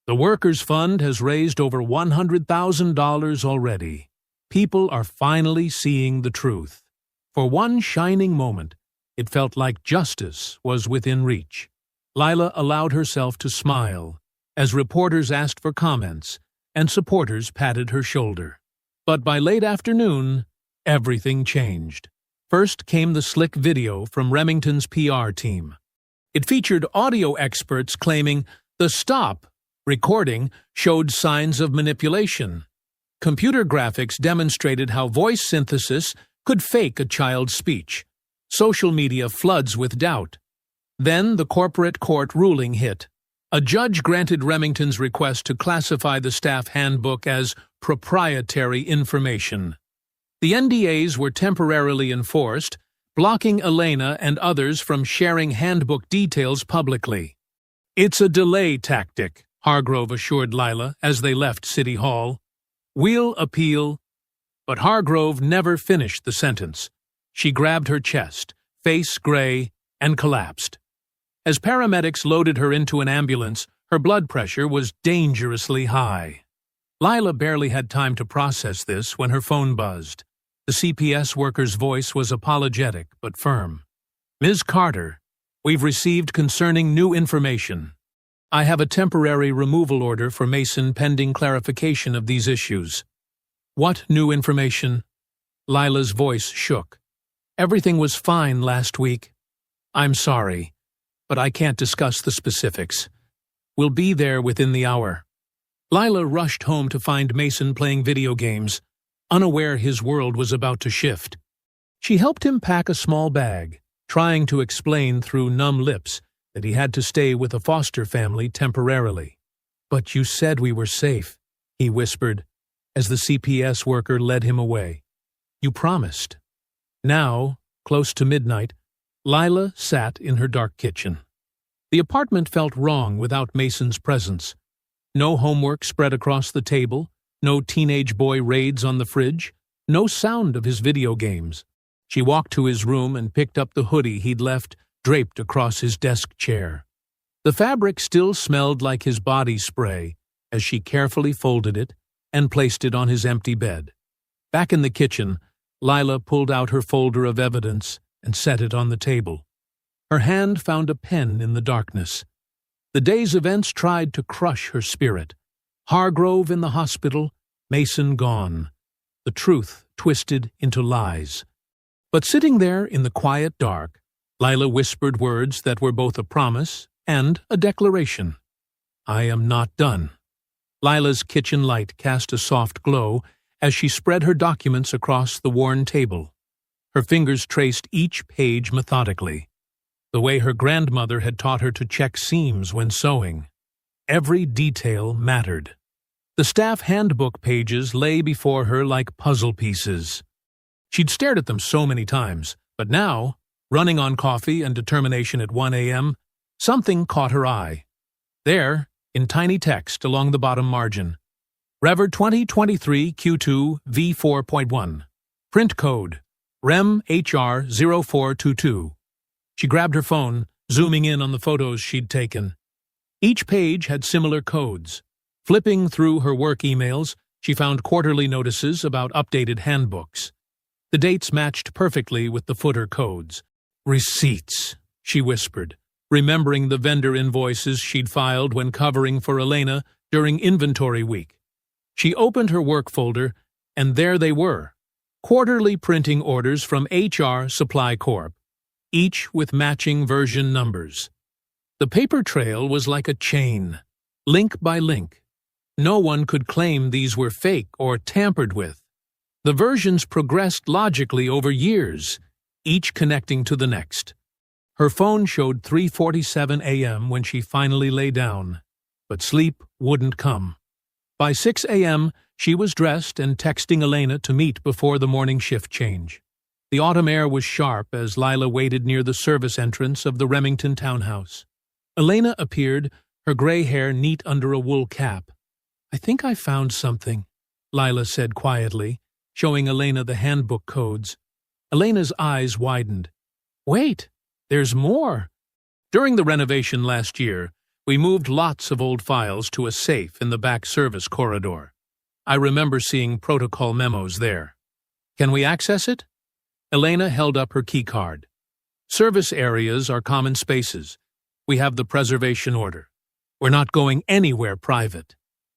"The Workers' Fund has raised over $100,000 already. People are finally seeing the truth." For one shining moment, it felt like justice was within reach. Lila allowed herself to smile as reporters asked for comments and supporters patted her shoulder. But by late afternoon, everything changed. First came the slick video from Remington's PR team. It featured audio experts claiming the stop recording showed signs of manipulation. Computer graphics demonstrated how voice synthesis could fake a child's speech. Social media floods with doubt. Then the corporate court ruling hit. A judge granted Remington's request to classify the staff handbook as proprietary information. The NDAs were temporarily enforced, blocking Elena and others from sharing handbook details publicly. "It's a delay tactic," Hargrove assured Lila as they left City Hall. "We'll appeal." But Hargrove never finished the sentence. She grabbed her chest, face gray, and collapsed. As paramedics loaded her into an ambulance, her blood pressure was dangerously high. Lila barely had time to process this when her phone buzzed. The CPS worker's voice was apologetic but firm. "Ms. Carter, we've received concerning new information. I have a temporary removal order for Mason pending clarification of these issues." "What new information?" Lila's voice shook. "Everything was fine last week. I'm sorry, but I can't discuss the specifics. We'll be there within the hour." Lila rushed home to find Mason playing video games, unaware his world was about to shift. She helped him pack a small bag, trying to explain through numb lips that he had to stay with a foster family temporarily. "But you said we were safe," he whispered, as the CPS worker led him away. "You promised." Now, close to midnight, Lila sat in her dark kitchen. The apartment felt wrong without Mason's presence. No homework spread across the table, no teenage boy raids on the fridge, no sound of his video games. She walked to his room and picked up the hoodie he'd left draped across his desk chair. The fabric still smelled like his body spray as she carefully folded it and placed it on his empty bed. Back in the kitchen, Lila pulled out her folder of evidence and set it on the table. Her hand found a pen in the darkness. The day's events tried to crush her spirit. Hargrove in the hospital, Mason gone. The truth twisted into lies. But sitting there in the quiet dark, Lila whispered words that were both a promise and a declaration. "I am not done." Lila's kitchen light cast a soft glow as she spread her documents across the worn table. Her fingers traced each page methodically, the way her grandmother had taught her to check seams when sewing. Every detail mattered. The staff handbook pages lay before her like puzzle pieces. She'd stared at them so many times, but now, running on coffee and determination at 1 a.m., something caught her eye. There, in tiny text along the bottom margin, Rever 2023 Q2 V4.1. Print code, REM HR 0422. She grabbed her phone, zooming in on the photos she'd taken. Each page had similar codes. Flipping through her work emails, she found quarterly notices about updated handbooks. The dates matched perfectly with the footer codes. "Receipts," she whispered, remembering the vendor invoices she'd filed when covering for Elena during inventory week. She opened her work folder, and there they were. Quarterly printing orders from HR Supply Corp., each with matching version numbers. The paper trail was like a chain, link by link. No one could claim these were fake or tampered with. The versions progressed logically over years, each connecting to the next. Her phone showed 3:47 a.m. when she finally lay down, but sleep wouldn't come. By 6 a.m., she was dressed and texting Elena to meet before the morning shift change. The autumn air was sharp as Lila waited near the service entrance of the Remington townhouse. Elena appeared, her gray hair neat under a wool cap. "I think I found something," Lila said quietly, showing Elena the handbook codes. Elena's eyes widened. "Wait, there's more." During the renovation last year, we moved lots of old files to a safe in the back service corridor. I remember seeing protocol memos there. "Can we access it?" Elena held up her keycard. "Service areas are common spaces. We have the preservation order. We're not going anywhere private."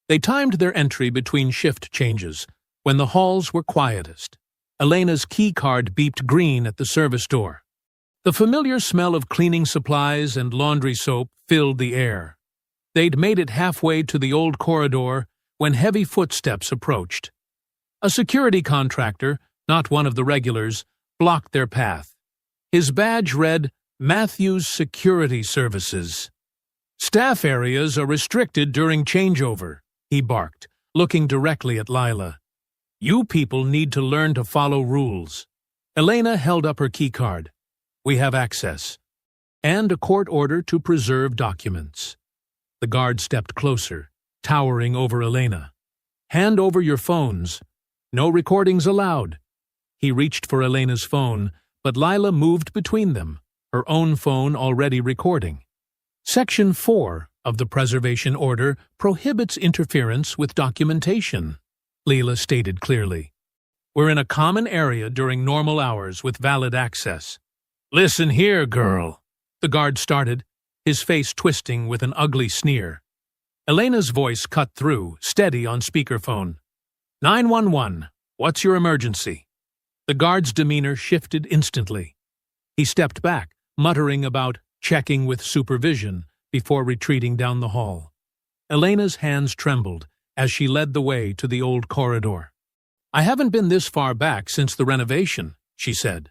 They timed their entry between shift changes, when the halls were quietest. Elena's keycard beeped green at the service door. The familiar smell of cleaning supplies and laundry soap filled the air. They'd made it halfway to the old corridor when heavy footsteps approached. A security contractor, not one of the regulars, blocked their path. His badge read, "Matthews Security Services." "Staff areas are restricted during changeover," he barked, looking directly at Lila. "You people need to learn to follow rules." Elena held up her keycard. "We have access." And a court order to preserve documents. The guard stepped closer, towering over Elena. "Hand over your phones. No recordings allowed." He reached for Elena's phone, but Lila moved between them, her own phone already recording. Section 4 of the Preservation Order prohibits interference with documentation, Leela stated clearly. "We're in a common area during normal hours with valid access." "Listen here, girl," the guard started, his face twisting with an ugly sneer. Elena's voice cut through, steady on speakerphone. 911, what's your emergency?" The guard's demeanor shifted instantly. He stepped back, muttering about checking with supervision before retreating down the hall. Elena's hands trembled as she led the way to the old corridor. "I haven't been this far back since the renovation," she said.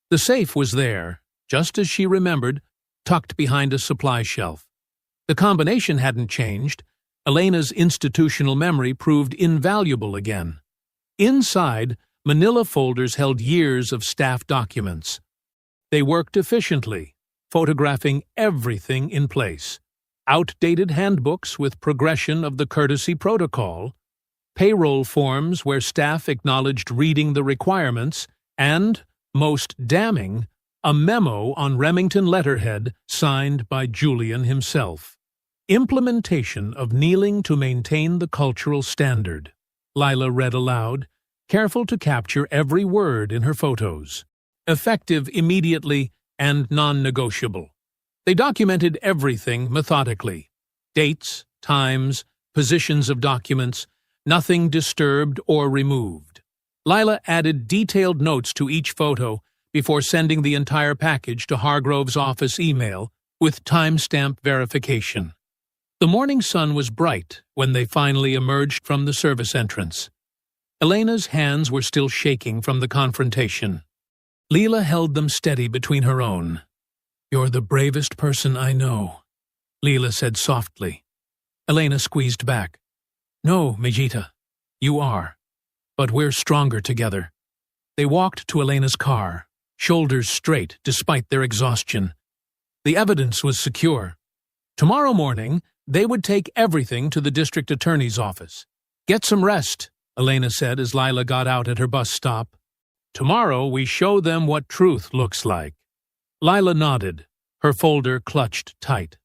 The safe was there, just as she remembered, tucked behind a supply shelf. The combination hadn't changed. Elena's institutional memory proved invaluable again. Inside, manila folders held years of staff documents. They worked efficiently, photographing everything in place. Outdated handbooks with progression of the courtesy protocol, payroll forms where staff acknowledged reading the requirements, and, most damning, a memo on Remington letterhead signed by Julian himself. "Implementation of kneeling to maintain the cultural standard," Lila read aloud, careful to capture every word in her photos. "Effective immediately and non-negotiable." They documented everything methodically. Dates, times, positions of documents, nothing disturbed or removed. Lila added detailed notes to each photo before sending the entire package to Hargrove's office email with timestamp verification. The morning sun was bright when they finally emerged from the service entrance. Elena's hands were still shaking from the confrontation. Leela held them steady between her own. "You're the bravest person I know," Leela said softly. Elena squeezed back. "No, Majita, you are. But we're stronger together." They walked to Elena's car, shoulders straight despite their exhaustion. The evidence was secure. Tomorrow morning, they would take everything to the district attorney's office. "Get some rest," Elena said as Lila got out at her bus stop. "Tomorrow we show them what truth looks like." Lila nodded, her folder clutched tight.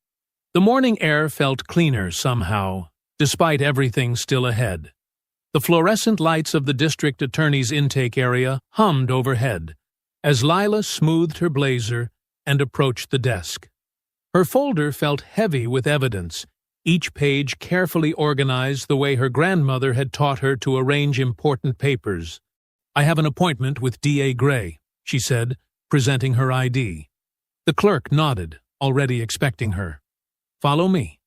The morning air felt cleaner somehow, despite everything still ahead. The fluorescent lights of the district attorney's intake area hummed overhead as Lila smoothed her blazer and approached the desk. Her folder felt heavy with evidence, each page carefully organized the way her grandmother had taught her to arrange important papers. "I have an appointment with D.A. Gray," she said, presenting her ID. The clerk nodded, already expecting her. "Follow me."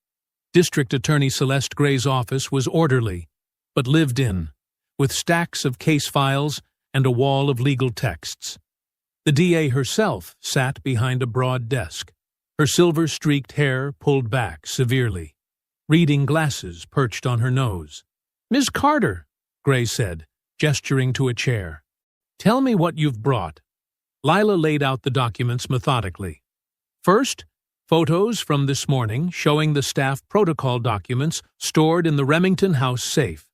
District Attorney Celeste Gray's office was orderly, but lived in, with stacks of case files and a wall of legal texts. The DA herself sat behind a broad desk, her silver-streaked hair pulled back severely, reading glasses perched on her nose. "Miss Carter," Gray said, gesturing to a chair. "Tell me what you've brought." Lila laid out the documents methodically. First, photos from this morning showing the staff protocol documents stored in the Remington House safe.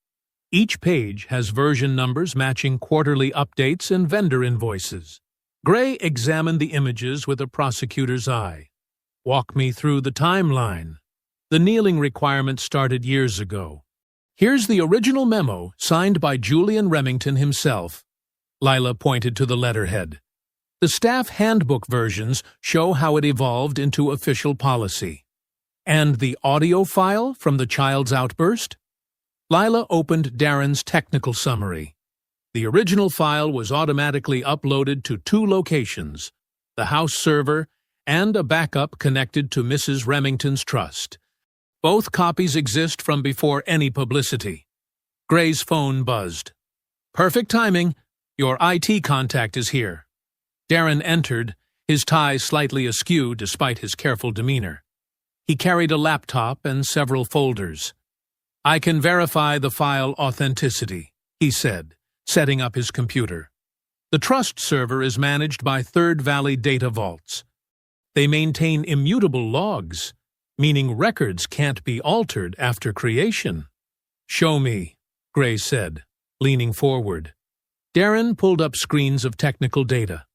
Each page has version numbers matching quarterly updates and vendor invoices. Gray examined the images with a prosecutor's eye. "Walk me through the timeline." The kneeling requirement started years ago. "Here's the original memo signed by Julian Remington himself." Lila pointed to the letterhead. The staff handbook versions show how it evolved into official policy. "And the audio file from the child's outburst?" Lila opened Darren's technical summary. The original file was automatically uploaded to 2 locations, the house server and a backup connected to Mrs. Remington's trust. Both copies exist from before any publicity. Gray's phone buzzed. "Perfect timing. Your IT contact is here." Darren entered, his tie slightly askew despite his careful demeanor. He carried a laptop and several folders. "I can verify the file authenticity," he said, setting up his computer. "The trust server is managed by Third Valley Data Vaults. They maintain immutable logs, meaning records can't be altered after creation." "Show me," Gray said, leaning forward. Darren pulled up screens of technical data.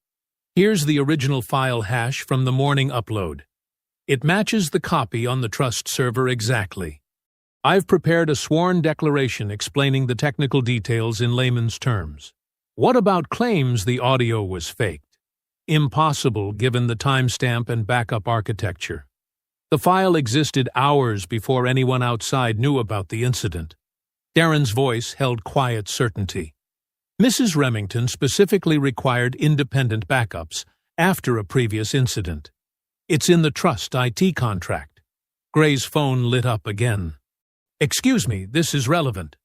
"Here's the original file hash from the morning upload. It matches the copy on the trust server exactly. I've prepared a sworn declaration explaining the technical details in layman's terms. What about claims the audio was faked? Impossible given the timestamp and backup architecture. The file existed hours before anyone outside knew about the incident." Darren's voice held quiet certainty. Mrs. Remington specifically required independent backups after a previous incident. It's in the trust IT contract. Gray's phone lit up again. "Excuse me, this is relevant."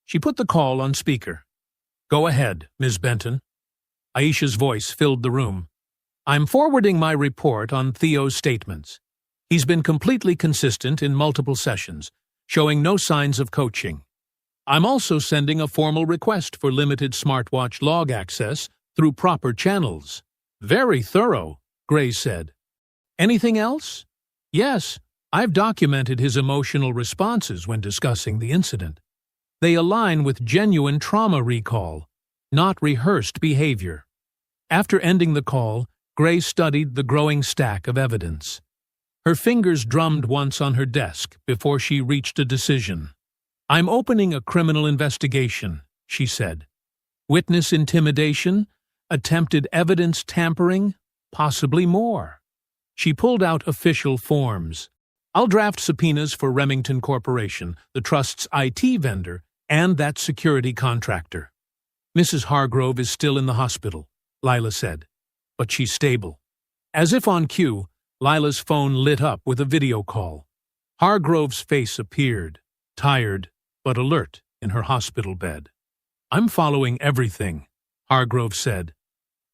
She put the call on speaker. "Go ahead, Ms. Benton." Aisha's voice filled the room. "I'm forwarding my report on Theo's statements. He's been completely consistent in multiple sessions, showing no signs of coaching. I'm also sending a formal request for limited smartwatch log access through proper channels." "Very thorough," Gray said. "Anything else?" "Yes, I've documented his emotional responses when discussing the incident. They align with genuine trauma recall, not rehearsed behavior." After ending the call, Gray studied the growing stack of evidence. Her fingers drummed once on her desk before she reached a decision. "I'm opening a criminal investigation," she said. "Witness intimidation, attempted evidence tampering, possibly more." She pulled out official forms. "I'll draft subpoenas for Remington Corporation, the trust's IT vendor, and that security contractor." "Mrs. Hargrove is still in the hospital," Lila said, "but she's stable." As if on cue, Lila's phone lit up with a video call. Hargrove's face appeared, tired but alert in her hospital bed. "I'm following everything," Hargrove said.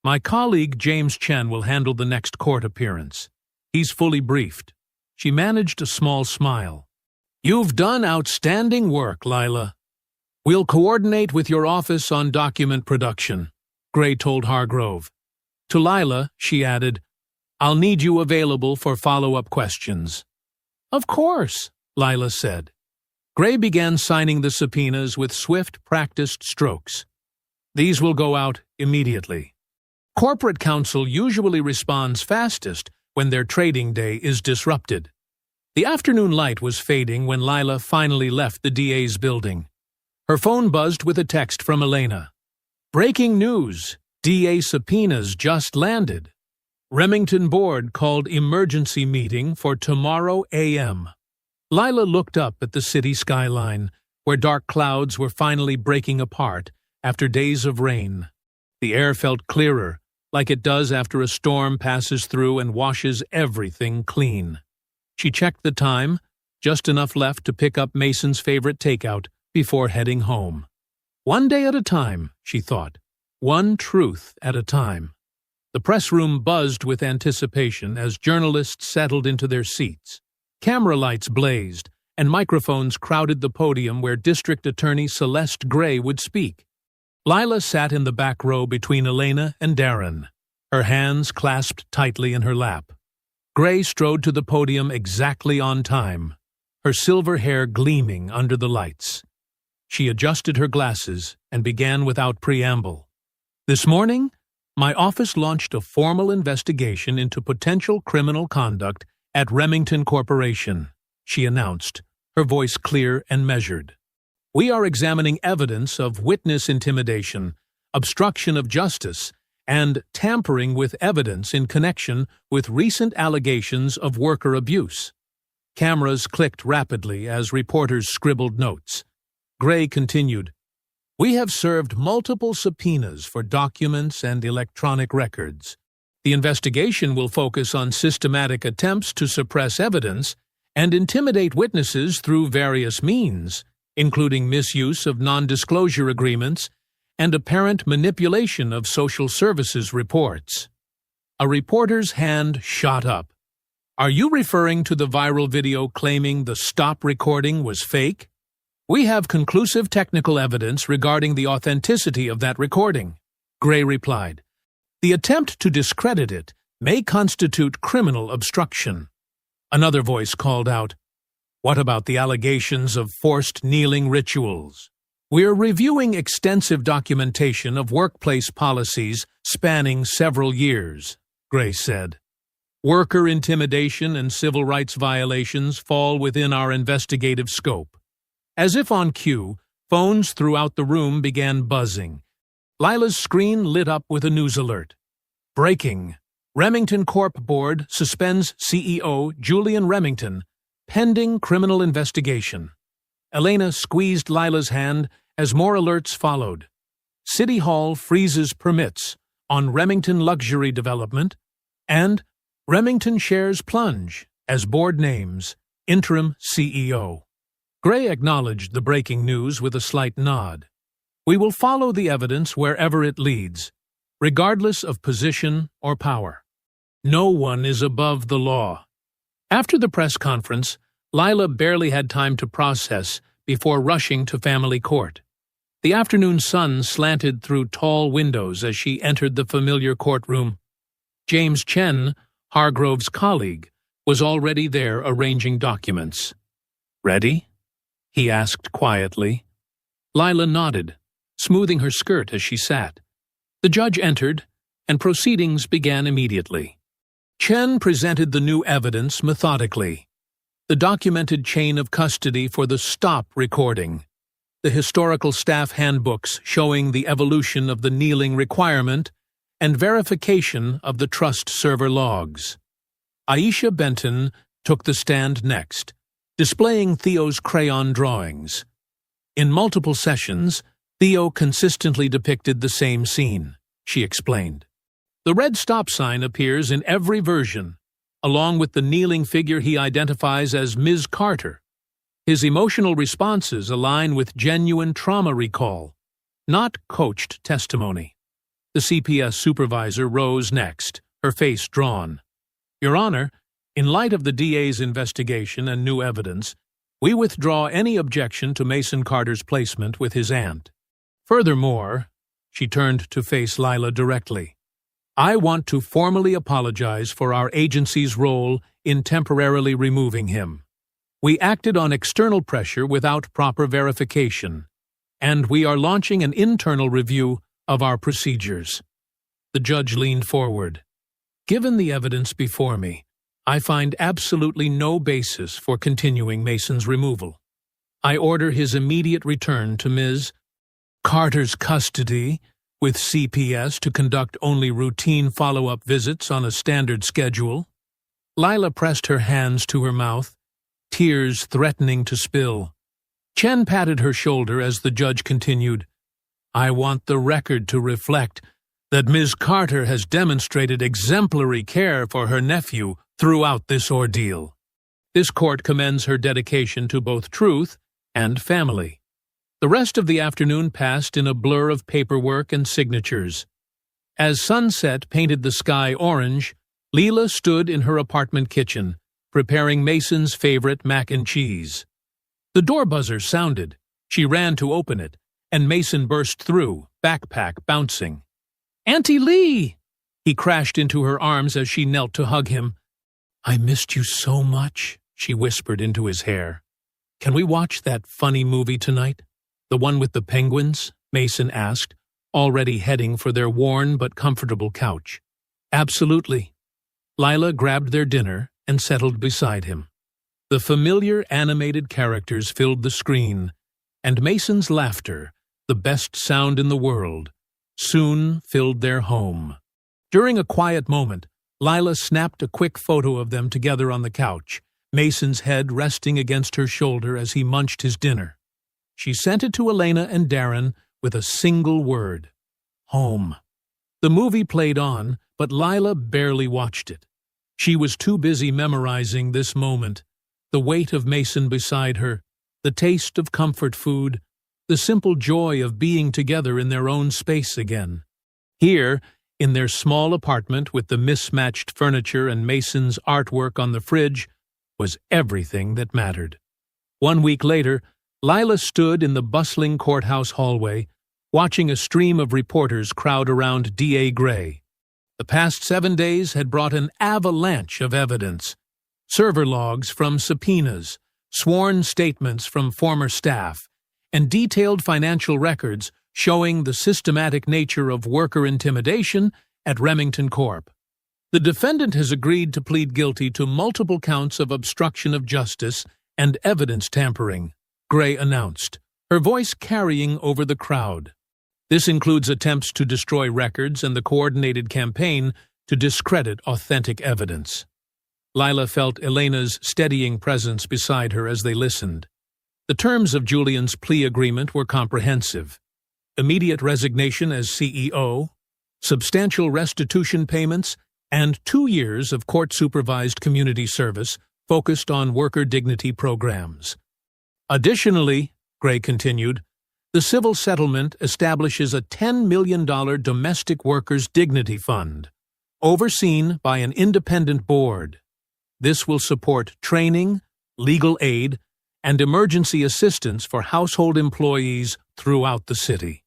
"My colleague James Chen will handle the next court appearance. He's fully briefed." She managed a small smile. "You've done outstanding work, Lila. We'll coordinate with your office on document production," Gray told Hargrove. To Lila, she added, "I'll need you available for follow-up questions." "Of course," Lila said. Gray began signing the subpoenas with swift, practiced strokes. "These will go out immediately." Corporate counsel usually responds fastest when their trading day is disrupted. The afternoon light was fading when Lila finally left the DA's building. Her phone buzzed with a text from Elena. "Breaking news! DA subpoenas just landed. Remington Board called emergency meeting for tomorrow a.m." Lila looked up at the city skyline, where dark clouds were finally breaking apart after days of rain. The air felt clearer, like it does after a storm passes through and washes everything clean. She checked the time, just enough left to pick up Mason's favorite takeout before heading home. One day at a time, she thought. One truth at a time. The press room buzzed with anticipation as journalists settled into their seats. Camera lights blazed, and microphones crowded the podium where District Attorney Celeste Gray would speak. Lila sat in the back row between Elena and Darren, her hands clasped tightly in her lap. Gray strode to the podium exactly on time, her silver hair gleaming under the lights. She adjusted her glasses and began without preamble. This morning, my office launched a formal investigation into potential criminal conduct at Remington Corporation, she announced, her voice clear and measured. We are examining evidence of witness intimidation, obstruction of justice, and tampering with evidence in connection with recent allegations of worker abuse. Cameras clicked rapidly as reporters scribbled notes. Gray continued, We have served multiple subpoenas for documents and electronic records. The investigation will focus on systematic attempts to suppress evidence and intimidate witnesses through various means, including misuse of non-disclosure agreements and apparent manipulation of social services reports. A reporter's hand shot up. Are you referring to the viral video claiming the stop recording was fake? We have conclusive technical evidence regarding the authenticity of that recording, Gray replied. The attempt to discredit it may constitute criminal obstruction. Another voice called out, What about the allegations of forced kneeling rituals? We're reviewing extensive documentation of workplace policies spanning several years, Gray said. Worker intimidation and civil rights violations fall within our investigative scope. As if on cue, phones throughout the room began buzzing. Lila's screen lit up with a news alert. Breaking. Remington Corp Board suspends CEO Julian Remington, pending criminal investigation. Elena squeezed Lila's hand as more alerts followed. City Hall freezes permits on Remington Luxury Development, and Remington shares plunge as board names interim CEO. Gray acknowledged the breaking news with a slight nod. We will follow the evidence wherever it leads, regardless of position or power. No one is above the law. After the press conference, Lila barely had time to process before rushing to family court. The afternoon sun slanted through tall windows as she entered the familiar courtroom. James Chen, Hargrove's colleague, was already there arranging documents. Ready? He asked quietly. Lila nodded, smoothing her skirt as she sat. The judge entered, and proceedings began immediately. Chen presented the new evidence methodically. The documented chain of custody for the stop recording, the historical staff handbooks showing the evolution of the kneeling requirement, and verification of the trust server logs. Aisha Benton took the stand next, displaying Theo's crayon drawings. In multiple sessions, Theo consistently depicted the same scene, she explained. The red stop sign appears in every version, along with the kneeling figure he identifies as Ms. Carter. His emotional responses align with genuine trauma recall, not coached testimony. The CPS supervisor rose next, her face drawn. Your Honor, in light of the DA's investigation and new evidence, we withdraw any objection to Mason Carter's placement with his aunt. Furthermore, she turned to face Lila directly, I want to formally apologize for our agency's role in temporarily removing him. We acted on external pressure without proper verification, and we are launching an internal review of our procedures. The judge leaned forward. Given the evidence before me, I find absolutely no basis for continuing Mason's removal. I order his immediate return to Ms. Carter's custody, with CPS to conduct only routine follow-up visits on a standard schedule. Lila pressed her hands to her mouth, tears threatening to spill. Chen patted her shoulder as the judge continued, "I want the record to reflect that Ms. Carter has demonstrated exemplary care for her nephew throughout this ordeal. This court commends her dedication to both truth and family." The rest of the afternoon passed in a blur of paperwork and signatures. As sunset painted the sky orange, Leela stood in her apartment kitchen, preparing Mason's favorite mac and cheese. The door buzzer sounded. She ran to open it, and Mason burst through, backpack bouncing. "Auntie Lee!" He crashed into her arms as she knelt to hug him. "I missed you so much," she whispered into his hair. "Can we watch that funny movie tonight? The one with the penguins?" Mason asked, already heading for their worn but comfortable couch. "Absolutely." Lila grabbed their dinner and settled beside him. The familiar animated characters filled the screen, and Mason's laughter, the best sound in the world, soon filled their home. During a quiet moment, Lila snapped a quick photo of them together on the couch, Mason's head resting against her shoulder as he munched his dinner. She sent it to Elena and Darren with a single word: home. The movie played on, but Lila barely watched it. She was too busy memorizing this moment, the weight of Mason beside her, the taste of comfort food, the simple joy of being together in their own space again. Here, in their small apartment with the mismatched furniture and Mason's artwork on the fridge, was everything that mattered. 1 week later, Lila stood in the bustling courthouse hallway, watching a stream of reporters crowd around D.A. Gray. The past 7 days had brought an avalanche of evidence: server logs from subpoenas, sworn statements from former staff, and detailed financial records showing the systematic nature of worker intimidation at Remington Corp. The defendant has agreed to plead guilty to multiple counts of obstruction of justice and evidence tampering, Gray announced, her voice carrying over the crowd. This includes attempts to destroy records and the coordinated campaign to discredit authentic evidence. Lila felt Elena's steadying presence beside her as they listened. The terms of Julian's plea agreement were comprehensive: immediate resignation as CEO, substantial restitution payments, and 2 years of court-supervised community service focused on worker dignity programs. Additionally, Gray continued, the civil settlement establishes a $10 million domestic workers' dignity fund, overseen by an independent board. This will support training, legal aid, and emergency assistance for household employees throughout the city.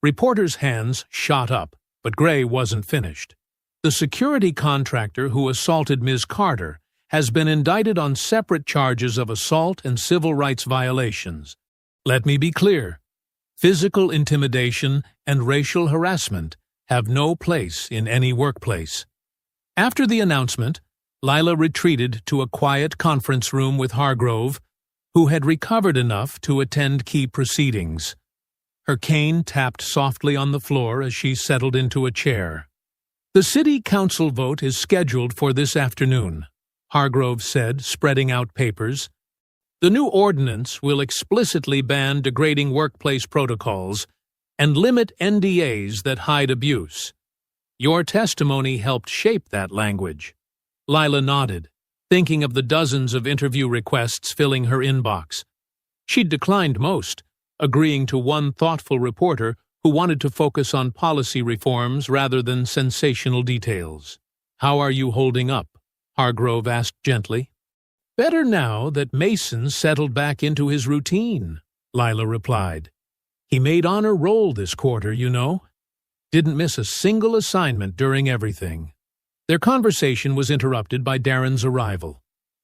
Reporters' hands shot up, but Gray wasn't finished. The security contractor who assaulted Ms. Carter has been indicted on separate charges of assault and civil rights violations. Let me be clear: physical intimidation and racial harassment have no place in any workplace. After the announcement, Lila retreated to a quiet conference room with Hargrove, who had recovered enough to attend key proceedings. Her cane tapped softly on the floor as she settled into a chair. "The city council vote is scheduled for this afternoon," Hargrove said, spreading out papers. "The new ordinance will explicitly ban degrading workplace protocols and limit NDAs that hide abuse. Your testimony helped shape that language." Lila nodded, thinking of the dozens of interview requests filling her inbox. She'd declined most, agreeing to one thoughtful reporter who wanted to focus on policy reforms rather than sensational details. "How are you holding up?" Hargrove asked gently. "Better now that Mason settled back into his routine," Lila replied. "He made honor roll this quarter, you know. Didn't miss a single assignment during everything." Their conversation was interrupted by Darren's arrival.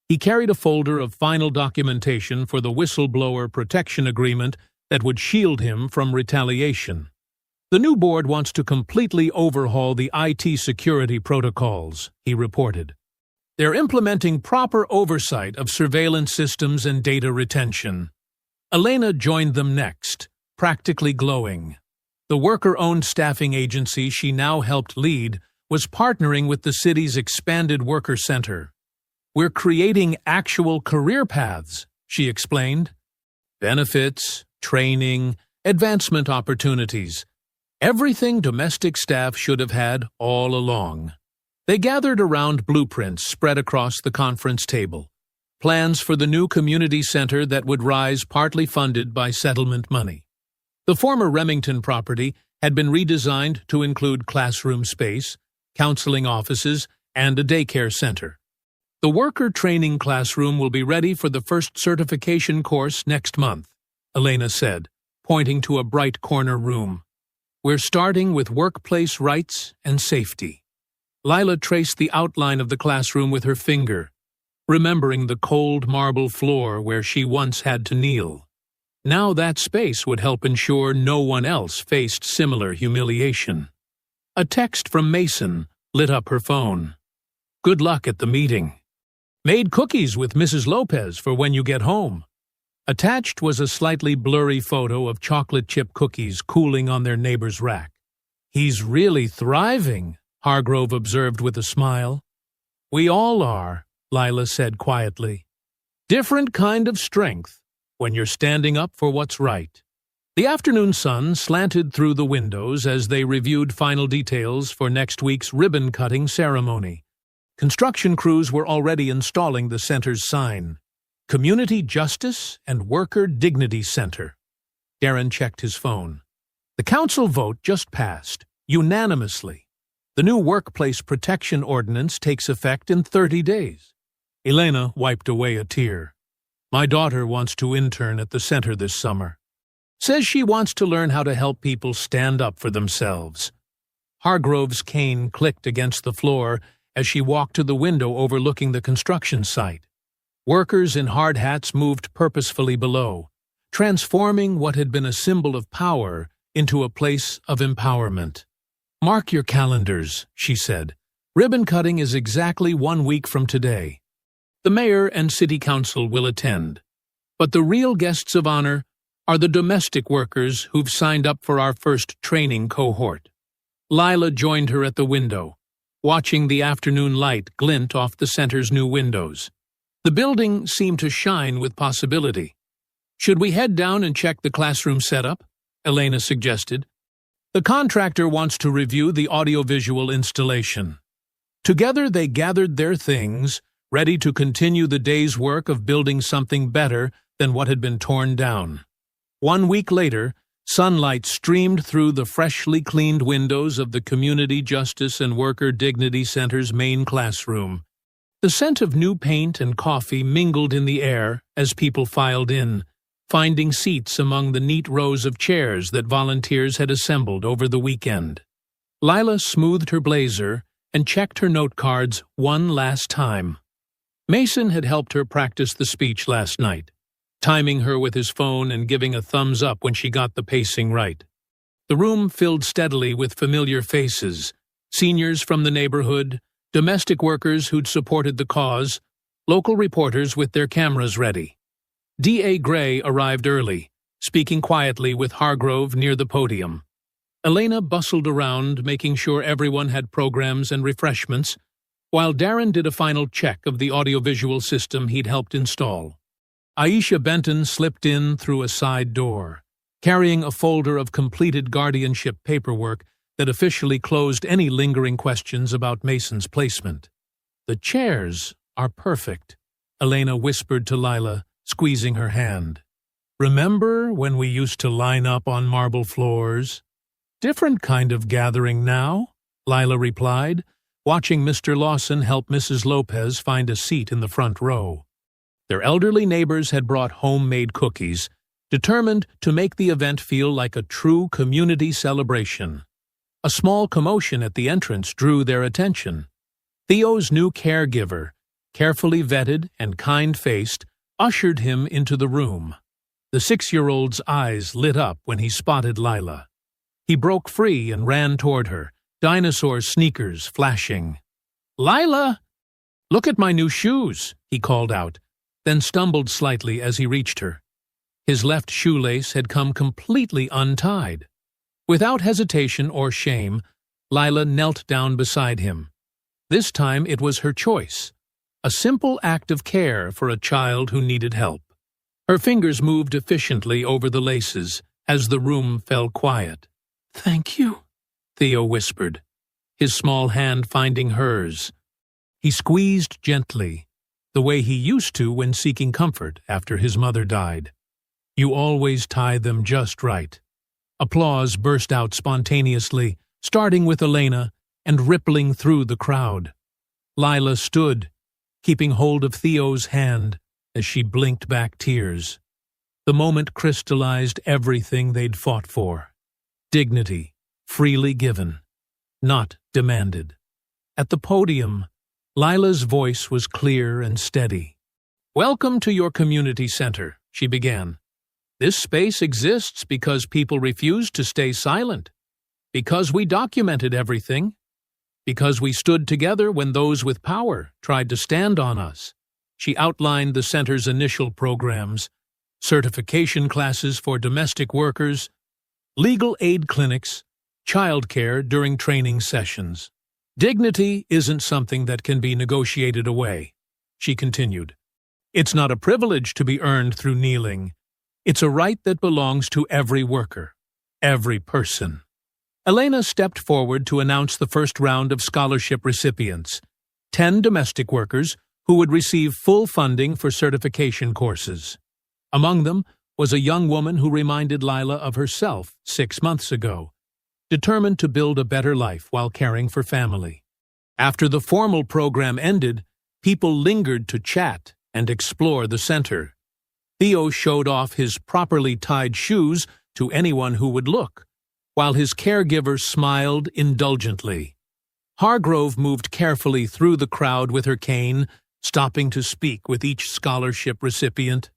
He carried a folder of final documentation for the whistleblower protection agreement that would shield him from retaliation. "The new board wants to completely overhaul the IT security protocols," he reported. "They're implementing proper oversight of surveillance systems and data retention." Elena joined them next, practically glowing. The worker-owned staffing agency she now helped lead was partnering with the city's expanded worker center. We're creating actual career paths, she explained. Benefits, training, advancement opportunities. Everything domestic staff should have had all along. They gathered around blueprints spread across the conference table. Plans for the new community center that would rise partly funded by settlement money. The former Remington property had been redesigned to include classroom space, counseling offices, and a daycare center. The worker training classroom will be ready for the first certification course next month, Elena said, pointing to a bright corner room. We're starting with workplace rights and safety. Lila traced the outline of the classroom with her finger, remembering the cold marble floor where she once had to kneel. Now that space would help ensure no one else faced similar humiliation. A text from Mason lit up her phone. Good luck at the meeting. Made cookies with Mrs. Lopez for when you get home. Attached was a slightly blurry photo of chocolate chip cookies cooling on their neighbor's rack. He's really thriving, Hargrove observed with a smile. We all are, Lila said quietly. Different kind of strength when you're standing up for what's right. The afternoon sun slanted through the windows as they reviewed final details for next week's ribbon-cutting ceremony. Construction crews were already installing the center's sign, Community Justice and Worker Dignity Center. Darren checked his phone. The council vote just passed, unanimously. The new Workplace Protection Ordinance takes effect in 30 days. Elena wiped away a tear. My daughter wants to intern at the center this summer. Says she wants to learn how to help people stand up for themselves. Hargrove's cane clicked against the floor as she walked to the window overlooking the construction site. Workers in hard hats moved purposefully below, transforming what had been a symbol of power into a place of empowerment. Mark your calendars, she said. Ribbon cutting is exactly 1 week from today. The mayor and city council will attend. But the real guests of honor are the domestic workers who've signed up for our first training cohort. Lila joined her at the window, watching the afternoon light glint off the center's new windows. The building seemed to shine with possibility. Should we head down and check the classroom setup? Elena suggested. The contractor wants to review the audiovisual installation. Together they gathered their things, ready to continue the day's work of building something better than what had been torn down. 1 week later, sunlight streamed through the freshly cleaned windows of the Community Justice and Worker Dignity Center's main classroom. The scent of new paint and coffee mingled in the air as people filed in, finding seats among the neat rows of chairs that volunteers had assembled over the weekend. Lila smoothed her blazer and checked her note cards one last time. Mason had helped her practice the speech last night, timing her with his phone and giving a thumbs up when she got the pacing right. The room filled steadily with familiar faces, seniors from the neighborhood, domestic workers who'd supported the cause, local reporters with their cameras ready. D.A. Gray arrived early, speaking quietly with Hargrove near the podium. Elena bustled around, making sure everyone had programs and refreshments, while Darren did a final check of the audiovisual system he'd helped install. Aisha Benton slipped in through a side door, carrying a folder of completed guardianship paperwork that officially closed any lingering questions about Mason's placement. The chairs are perfect, Elena whispered to Lila, squeezing her hand. Remember when we used to line up on marble floors? Different kind of gathering now, Lila replied, watching Mr. Lawson help Mrs. Lopez find a seat in the front row. Their elderly neighbors had brought homemade cookies, determined to make the event feel like a true community celebration. A small commotion at the entrance drew their attention. Theo's new caregiver, carefully vetted and kind-faced, ushered him into the room. The 6-year-old's eyes lit up when he spotted Lila. He broke free and ran toward her, dinosaur sneakers flashing. "Lila! Look at my new shoes," he called out, then stumbled slightly as he reached her. His left shoelace had come completely untied. Without hesitation or shame, Lila knelt down beside him. This time it was her choice. a simple act of care for a child who needed help. Her fingers moved efficiently over the laces as the room fell quiet. "Thank you," Theo whispered, his small hand finding hers. He squeezed gently, the way he used to when seeking comfort after his mother died. "You always tie them just right." Applause burst out spontaneously, starting with Elena and rippling through the crowd. Lila stood, keeping hold of Theo's hand as she blinked back tears. The moment crystallized everything they'd fought for. Dignity, freely given, not demanded. At the podium, Lila's voice was clear and steady. "Welcome to your community center," she began. "This space exists because people refused to stay silent, because we documented everything, because we stood together when those with power tried to stand on us." She outlined the center's initial programs: certification classes for domestic workers, legal aid clinics, childcare during training sessions. "Dignity isn't something that can be negotiated away," she continued. "It's not a privilege to be earned through kneeling. It's a right that belongs to every worker, every person." Elena stepped forward to announce the first round of scholarship recipients, 10 domestic workers who would receive full funding for certification courses. Among them was a young woman who reminded Lila of herself 6 months ago, determined to build a better life while caring for family. After the formal program ended, people lingered to chat and explore the center. Theo showed off his properly tied shoes to anyone who would look, while his caregiver smiled indulgently. Hargrove moved carefully through the crowd with her cane, stopping to speak with each scholarship recipient.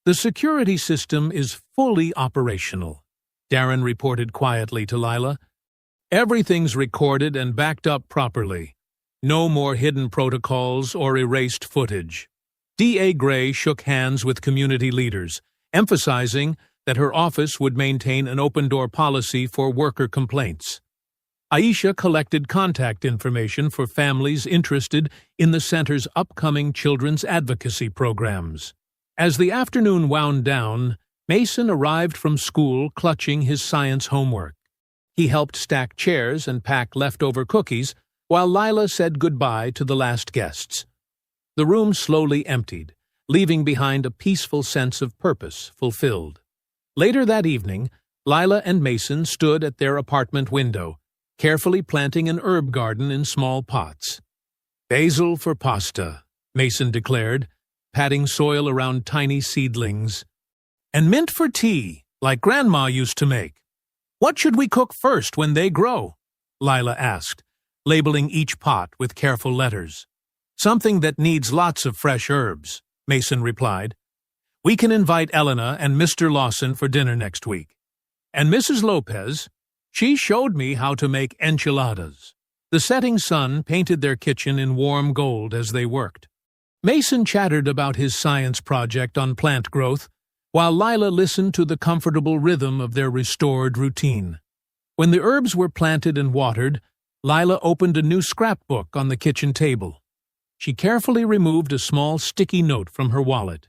"The security system is fully operational," Darren reported quietly to Lila. "Everything's recorded and backed up properly. No more hidden protocols or erased footage." D.A. Gray shook hands with community leaders, emphasizing that her office would maintain an open-door policy for worker complaints. Aisha collected contact information for families interested in the center's upcoming children's advocacy programs. As the afternoon wound down, Mason arrived from school clutching his science homework. He helped stack chairs and pack leftover cookies while Lila said goodbye to the last guests. The room slowly emptied, leaving behind a peaceful sense of purpose fulfilled. Later that evening, Lila and Mason stood at their apartment window, carefully planting an herb garden in small pots. "Basil for pasta," Mason declared, patting soil around tiny seedlings. "And mint for tea, like Grandma used to make." "What should we cook first when they grow?" Lila asked, labeling each pot with careful letters. "Something that needs lots of fresh herbs," Mason replied. "We can invite Elena and Mr. Lawson for dinner next week. And Mrs. Lopez, she showed me how to make enchiladas." The setting sun painted their kitchen in warm gold as they worked. Mason chattered about his science project on plant growth, while Lila listened to the comfortable rhythm of their restored routine. When the herbs were planted and watered, Lila opened a new scrapbook on the kitchen table. She carefully removed a small sticky note from her wallet.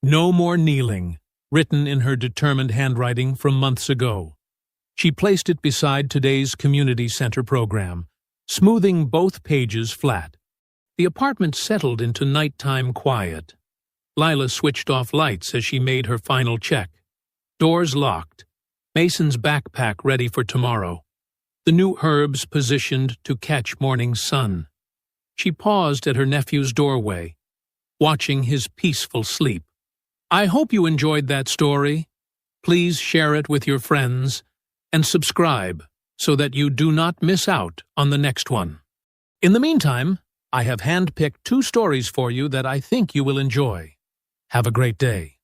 "No more kneeling," written in her determined handwriting from months ago. She placed it beside today's community center program, smoothing both pages flat. The apartment settled into nighttime quiet. Lila switched off lights as she made her final check. Doors locked, Mason's backpack ready for tomorrow, the new herbs positioned to catch morning sun. She paused at her nephew's doorway, watching his peaceful sleep. I hope you enjoyed that story. Please share it with your friends and subscribe so that you do not miss out on the next one. In the meantime, I have handpicked 2 stories for you that I think you will enjoy. Have a great day.